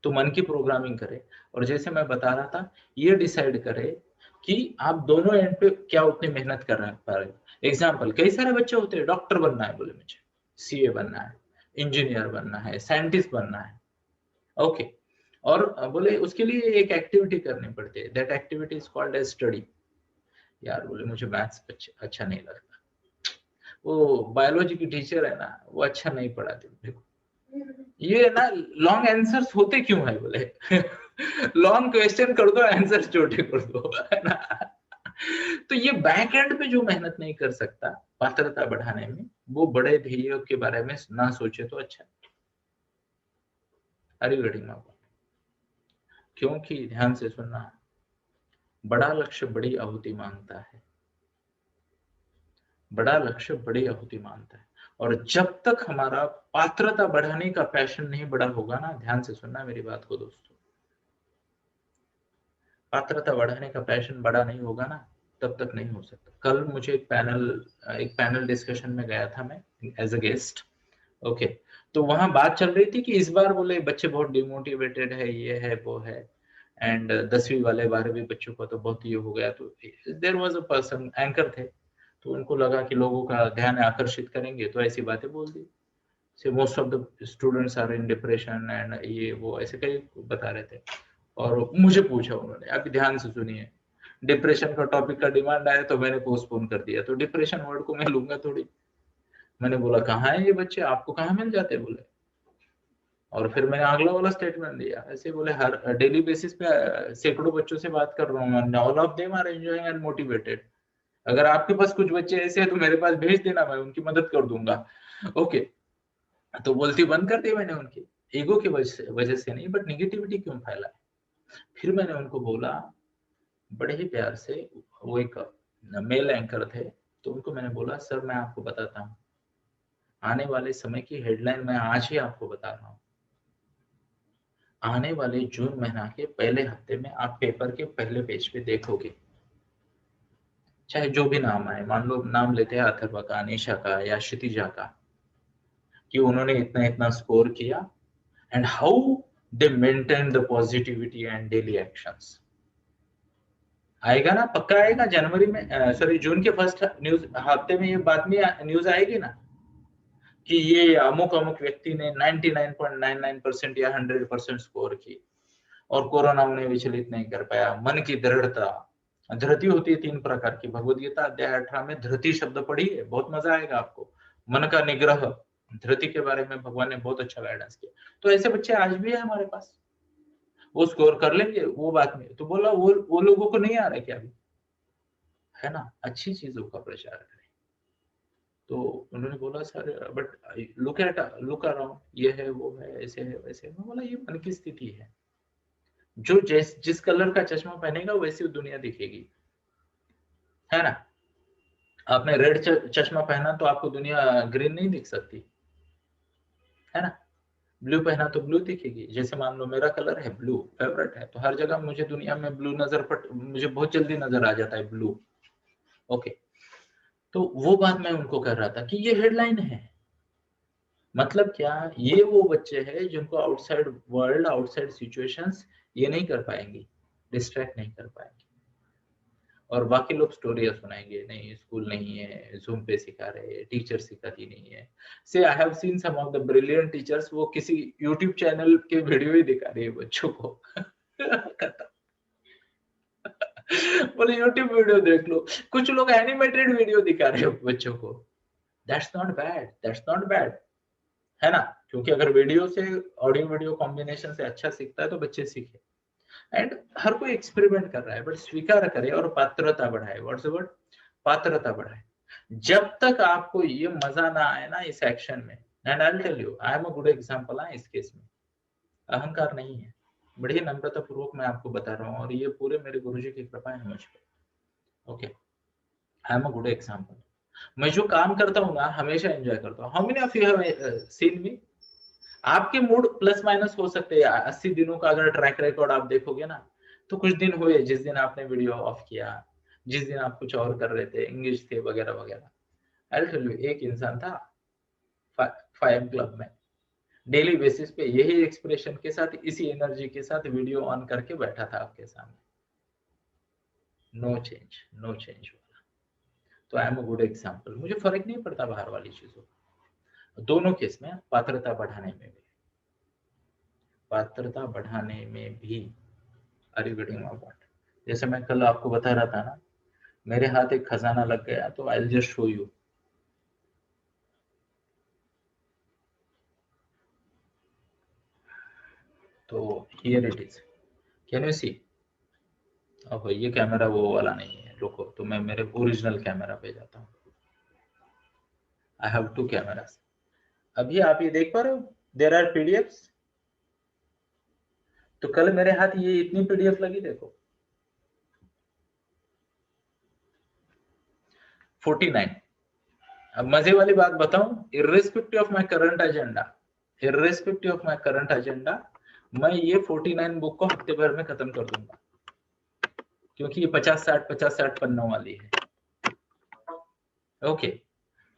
तो मन की प्रोग्रामिंग करे, और जैसे मैं बता रहा था, ये डिसाइड करे कि आप दोनों एंड पे क्या उतनी मेहनत कर रहे हैं। एग्जाम्पल, कई सारे बच्चे होते हैं, डॉक्टर बनना है बोले मुझे, सीए बनना है, इंजीनियर बनना है, साइंटिस्ट बनना है, ओके। और बोले उसके लिए एक एक्टिविटी करनी पड़ती है, that activity is called as study. यार बोले मुझे मैथ्स अच्छा नहीं लगता, वो बायोलॉजी की टीचर है ना, वो अच्छा नहीं पढ़ाती, देखो ये ना लॉन्ग आंसर्स होते क्यों है बोले लॉन्ग क्वेश्चन कर दो, आंसर छोटे कर दो, है ना। तो ये बैक एंड पे जो मेहनत नहीं कर सकता पात्रता बढ़ाने में, वो बड़े ध्येय के बारे में ना सोचे तो अच्छा। अरे गढ़ी क्योंकि ध्यान से सुनना, बड़ा लक्ष्य बड़ी आहुति मांगता है, बड़ा लक्ष्य बड़ी आहुति मांगता है। और जब तक हमारा पात्रता बढ़ाने का पैशन नहीं बड़ा होगा ना, ध्यान से सुनना मेरी बात को दोस्तों, पात्रता बढ़ाने का पैशन बड़ा नहीं होगा ना, तब तक नहीं हो सकता। कल मुझे एक पैनल डिस्कशन में गया था मैं एज अ गेस्ट, ओके। तो वहां बात चल रही थी कि इस बार बोले बच्चे बहुत डिमोटिवेटेड है, ये है वो है, एंड 10वीं वाले 12वीं बच्चों का तो बहुत ये हो गया। तो there was a person, anchor थे, तो उनको लगा कि लोगों का ध्यान आकर्षित करेंगे, तो ऐसी बातें बोल दी। So most of the students are in depression and ये वो ऐसे कई बता रहे थे। और मुझे पूछा उन्होंने, अभी ध्यान से सुनिए, डिप्रेशन का टॉपिक का डिमांड आया तो मैंने पोस्टपोन कर दिया। तो डिप्रेशन वर्ड को मैं लूंगा थोड़ी। मैंने बोला कहाँ है ये बच्चे, आपको कहाँ मिल जाते बोले। और फिर मैंने अगला वाला स्टेटमेंट दिया, ऐसे बोले हर डेली बेसिस पे सैकड़ों बच्चों से बात कर रहा हूँ, all of them are enjoying and motivated. अगर आपके पास कुछ बच्चे ऐसे हैं तो मेरे पास भेज देना, मैं उनकी मदद कर दूंगा, ओके। तो बोलती बंद कर दी मैंने उनकी, ईगो की वजह से नहीं, बट निगेटिविटी क्यों फैला। फिर मैंने उनको बोला बड़े ही प्यार से, वो एक मेल एंकर थे, तो उनको मैंने बोला सर मैं आपको बताता हूँ, आने वाले समय की हेडलाइन मैं आज ही आपको बता रहा हूँ। आने वाले जून महीना के पहले हफ्ते में आप पेपर के पहले पेज पे देखोगे, चाहे जो भी नाम आए, मान लो नाम लेते हैं अथर्वा का, निशा का या क्षितिजा का, कि उन्होंने इतना इतना स्कोर किया and how they maintain the positivity and daily actions. आएगा ना, पक्का आएगा जनवरी में, सॉरी जून के फर्स्ट न्यूज हफ्ते में ये बात में न्यूज आएगी ना, कि ये अमुक अमुक व्यक्ति ने 99.99% या 100% स्कोर की, और कोरोना उन्हें विचलित नहीं कर पाया। मन की दृढ़ता, धृति होती है 3 प्रकार की, भगवद गीता अध्याय 18 में धृति शब्द पढ़िए, बहुत मजा आएगा आपको। मन का निग्रह, धृति के बारे में भगवान ने बहुत अच्छा गाइडेंस किया। तो ऐसे बच्चे आज भी है हमारे पास, वो स्कोर कर लेंगे वो बात में। तो बोला वो लोगों को नहीं आ रहा है क्या अभी, है ना, अच्छी चीजों का प्रचार करें। तो उन्होंने बोला सर बट लुक अराउंड, ये है वो है, ऐसे है वैसे है। मैं बोला ये मन की स्थिति है, जो जिस कलर का चश्मा पहनेगा वैसी दुनिया दिखेगी, है ना। आपने रेड चश्मा पहना तो आपको दुनिया ग्रीन नहीं दिख सकती, है ना। ब्लू पहना तो ब्लू दिखेगी। जैसे मान लो मेरा कलर है ब्लू, फेवरेट है, तो हर जगह मुझे दुनिया में ब्लू मुझे बहुत जल्दी नजर आ जाता है ब्लू, ओके। तो वो बात मैं उनको कर रहा था कि ये हेडलाइन है, मतलब क्या, ये वो बच्चे हैं जिनको आउटसाइड वर्ल्ड, आउटसाइड सिचुएशंस ये नहीं कर पाएंगी, डिस्ट्रैक्ट नहीं कर पाएंगे। और बाकी लोग स्टोरियां सुनाएंगे, नहीं स्कूल नहीं है, जूम पे सिखा रहे, टीचर सिखाती नहीं है। So I have seen some of the brilliant teachers, वो किसी यूट्यूब चैनल के वीडियो ही दिखा रही है बच्चों को बोले यूट्यूब वीडियो देख लो। कुछ लोग एनिमेटेड वीडियो दिखा रहे हैं बच्चों को, that's not bad, that's not bad, है ना। क्योंकि अगर वीडियो से ऑडियो वीडियो कॉम्बिनेशन से अच्छा सीखता है तो बच्चे सीखे। एंड हर कोई एक्सपेरिमेंट कर रहा है, बट स्वीकार करे और पात्रता बढ़ाए। व्हाट्स द वर्ड, पात्रता बढ़ाए। जब तक आपको ये मजा ना आए ना इस एक्शन में, and I will tell you, I am a good example इस केस में, अहंकार नहीं है, बड़ी नम्रता पूर्वक मैं आपको बता रहा हूँ, और ये पूरे मेरे गुरुजी की कृपा है मुझ पर, okay. I am a good example. मैं जो काम करता हूँ ना हमेशा एंजॉय करता हूँ। How many of you have seen मी, आपके मूड प्लस माइनस हो सकते हैं। 80 दिनों का अगर ट्रैक रिकॉर्ड आप देखोगे ना, तो कुछ दिन हुए जिस दिन आपने वीडियो ऑफ किया, जिस दिन आप कुछ और कर रहे थे, इंग्लिश थे वगैरह वगैरह। आई विल टेल यू, एक इंसान था 5 क्लब में, डेली बेसिस पे यही एक्सप्रेशन के साथ, इसी एनर्जी के साथ वीडियो ऑन करके बैठा था आपके सामने। नो चेंज, नो चेंज वाला। तो आई एम अ गुड एग्जाम्पल। मुझे फर्क नहीं पड़ता बाहर वाली चीजों, दोनों केस में, पात्रता बढ़ाने में भी, पात्रता बढ़ाने में भी। Are you getting my point? जैसे मैं कल आपको बता रहा था ना, मेरे हाथ एक खजाना लग गया, तो I will just show you. तो here it is, can you see? अब ये कैमरा वो वाला नहीं है, रुको, तो मैं मेरे ओरिजिनल कैमरा पे जाता हूँ। I have 2 cameras. अभी आप ये देख पा रहे हो, देयर आर पीडीएफ्स। तो कल मेरे हाथ ये इतनी पीडीएफ लगी, देखो 49। अब मजे वाली बात बताऊं, irrespective of my current agenda, irrespective of my current agenda, मैं ये 49 बुक को हफ्ते भर में खत्म कर दूंगा, क्योंकि ये 50-60 पन्नों वाली है। ओके,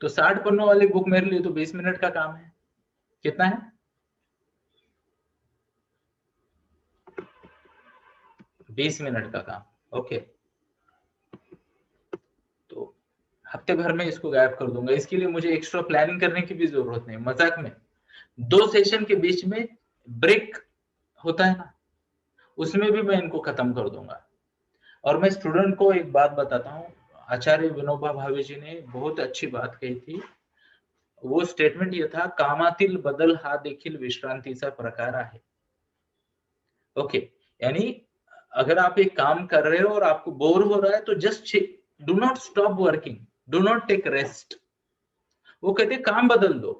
तो 60 पन्नों वाली बुक मेरे लिए तो 20 मिनट का काम है। कितना है? 20 मिनट का काम। ओके, तो हफ्ते भर में इसको गायब कर दूंगा। इसके लिए मुझे एक्स्ट्रा प्लानिंग करने की भी जरूरत नहीं। मजाक में 2 सेशन के बीच में ब्रेक होता है ना, उसमें भी मैं इनको खत्म कर दूंगा। और मैं स्टूडेंट को एक बात बताता हूँ, आचार्य विनोबा भावे जी ने बहुत अच्छी बात कही थी। वो स्टेटमेंट ये था, कामातील बदल हा देखील विश्रांतीचा प्रकार आहे। ओके, यानी अगर आप एक काम कर रहे हो और आपको बोर हो रहा है, तो just do not stop working, do not take rest. वो कहते काम बदल दो,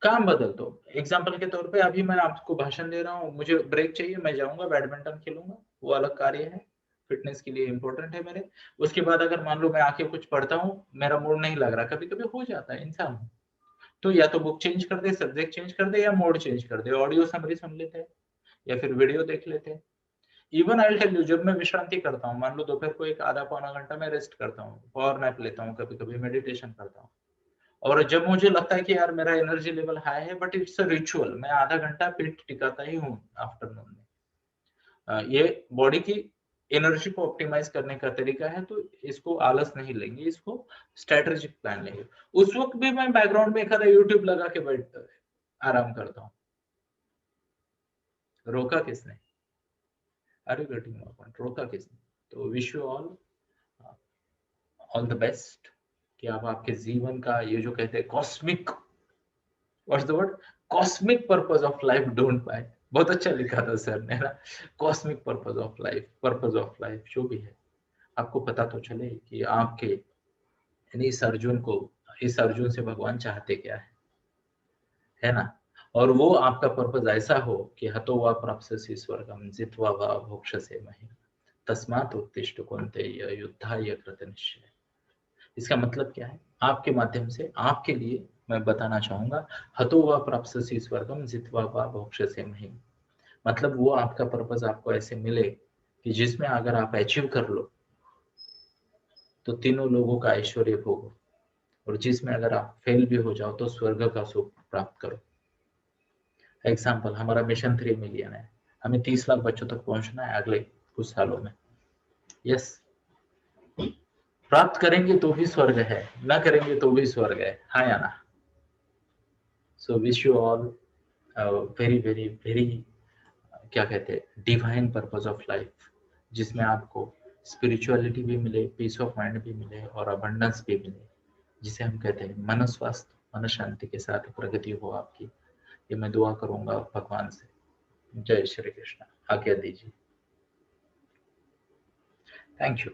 काम बदल दो। एग्जाम्पल के तौर पे अभी मैं आपको भाषण दे रहा हूँ, मुझे ब्रेक चाहिए, मैं जाऊंगा बैडमिंटन खेलूंगा, वो अलग कार्य है, फिटनेस के लिए इंपॉर्टेंट है मेरे। उसके बाद अगर मान लो मैं आके कुछ पढ़ता हूँ, मेरा मूड नहीं लग रहा, कभी कभी हो जाता है, इंसान हूँ, तो या तो बुक चेंज कर दे, सब्जेक्ट चेंज कर दे, या मोड चेंज कर दे, ऑडियो समरी सुन लेते हैं या फिर वीडियो देख लेते हैं। इवन आई टेल यू, जब मैं विश्रांति करता हूँ, मान लो दोपहर को एक आधा पौना घंटा मैं रेस्ट करता हूँ, पावर नैप लेता हूँ, कभी कभी मेडिटेशन करता हूँ, और जब मुझे लगता है कि यार मेरा एनर्जी लेवल हाई है, बट इट्स अ रिचुअल, मैं आधा घंटा पेट टिकाता ही हूँ आफ्टरनून में। ये बॉडी की एनर्जी को ऑप्टिमाइज करने का तरीका है, तो इसको आलस नहीं लेंगे, इसको स्ट्रेटेजिक प्लान लेंगे। उस वक्त भी मैं बैकग्राउंड में एक आधा यूट्यूब लगा के बैठ आराम करता हूँ। रोका किसने? अरे गेटिंग माय पॉइंट, रोका किसने? तो wish you all the best, कि आप आपके जीवन का ये जो कहते हैं cosmic, what's the word, cosmic purpose of life don't buy. बहुत अच्छा लिखा था सर ने ना, cosmic purpose of life, purpose of life जो भी है, आपको पता तो चले कि आपके, यानी इस अर्जुन को, इस अर्जुन से भगवान चाहते क्या है ना? और वो आपका पर्पस ऐसा हो कि हतो वा प्राप्स्यसि स्वर्गम जित्वा वा भोक्ष्यसे महीम् तस्मात् उत्तिष्ठ कौन्तेय युद्धाय कृतनिश्चय। इसका मतलब क्या है? आपके माध्यम से आपके लिए मैं बताना चाहूंगा, हतो वा प्राप्स्यसि स्वर्गम जित्वा वा भोक्ष्यसे महीम्, मतलब वो आपका पर्पस आपको ऐसे मिले कि जिसमें अगर आप अचीव कर लो तो तीनों लोगों का ऐश्वर्य भोगो, और जिसमें अगर आप फेल भी हो जाओ तो स्वर्ग का सुख प्राप्त करो। एग्जाम्पल, हमारा मिशन 3 मिलियन है, हमें 30 लाख बच्चों तक पहुंचना है अगले कुछ सालों में। यस, प्राप्त करेंगे तो भी स्वर्ग है, ना करेंगे तो भी स्वर्ग है, हाँ या ना? So wish you all very very very, क्या कहते हैं, डिवाइन पर्पस ऑफ लाइफ, जिसमें आपको स्पिरिचुअलिटी भी मिले, पीस ऑफ माइंड भी मिले, और अबंडेंस भी मिले, जिसे हम कहते हैं मन स्वास्थ्य, मन शांति के साथ प्रगति हो आपकी। ये मैं दुआ करूंगा भगवान से। जय श्री कृष्ण। आज्ञा दीजिए। Thank you.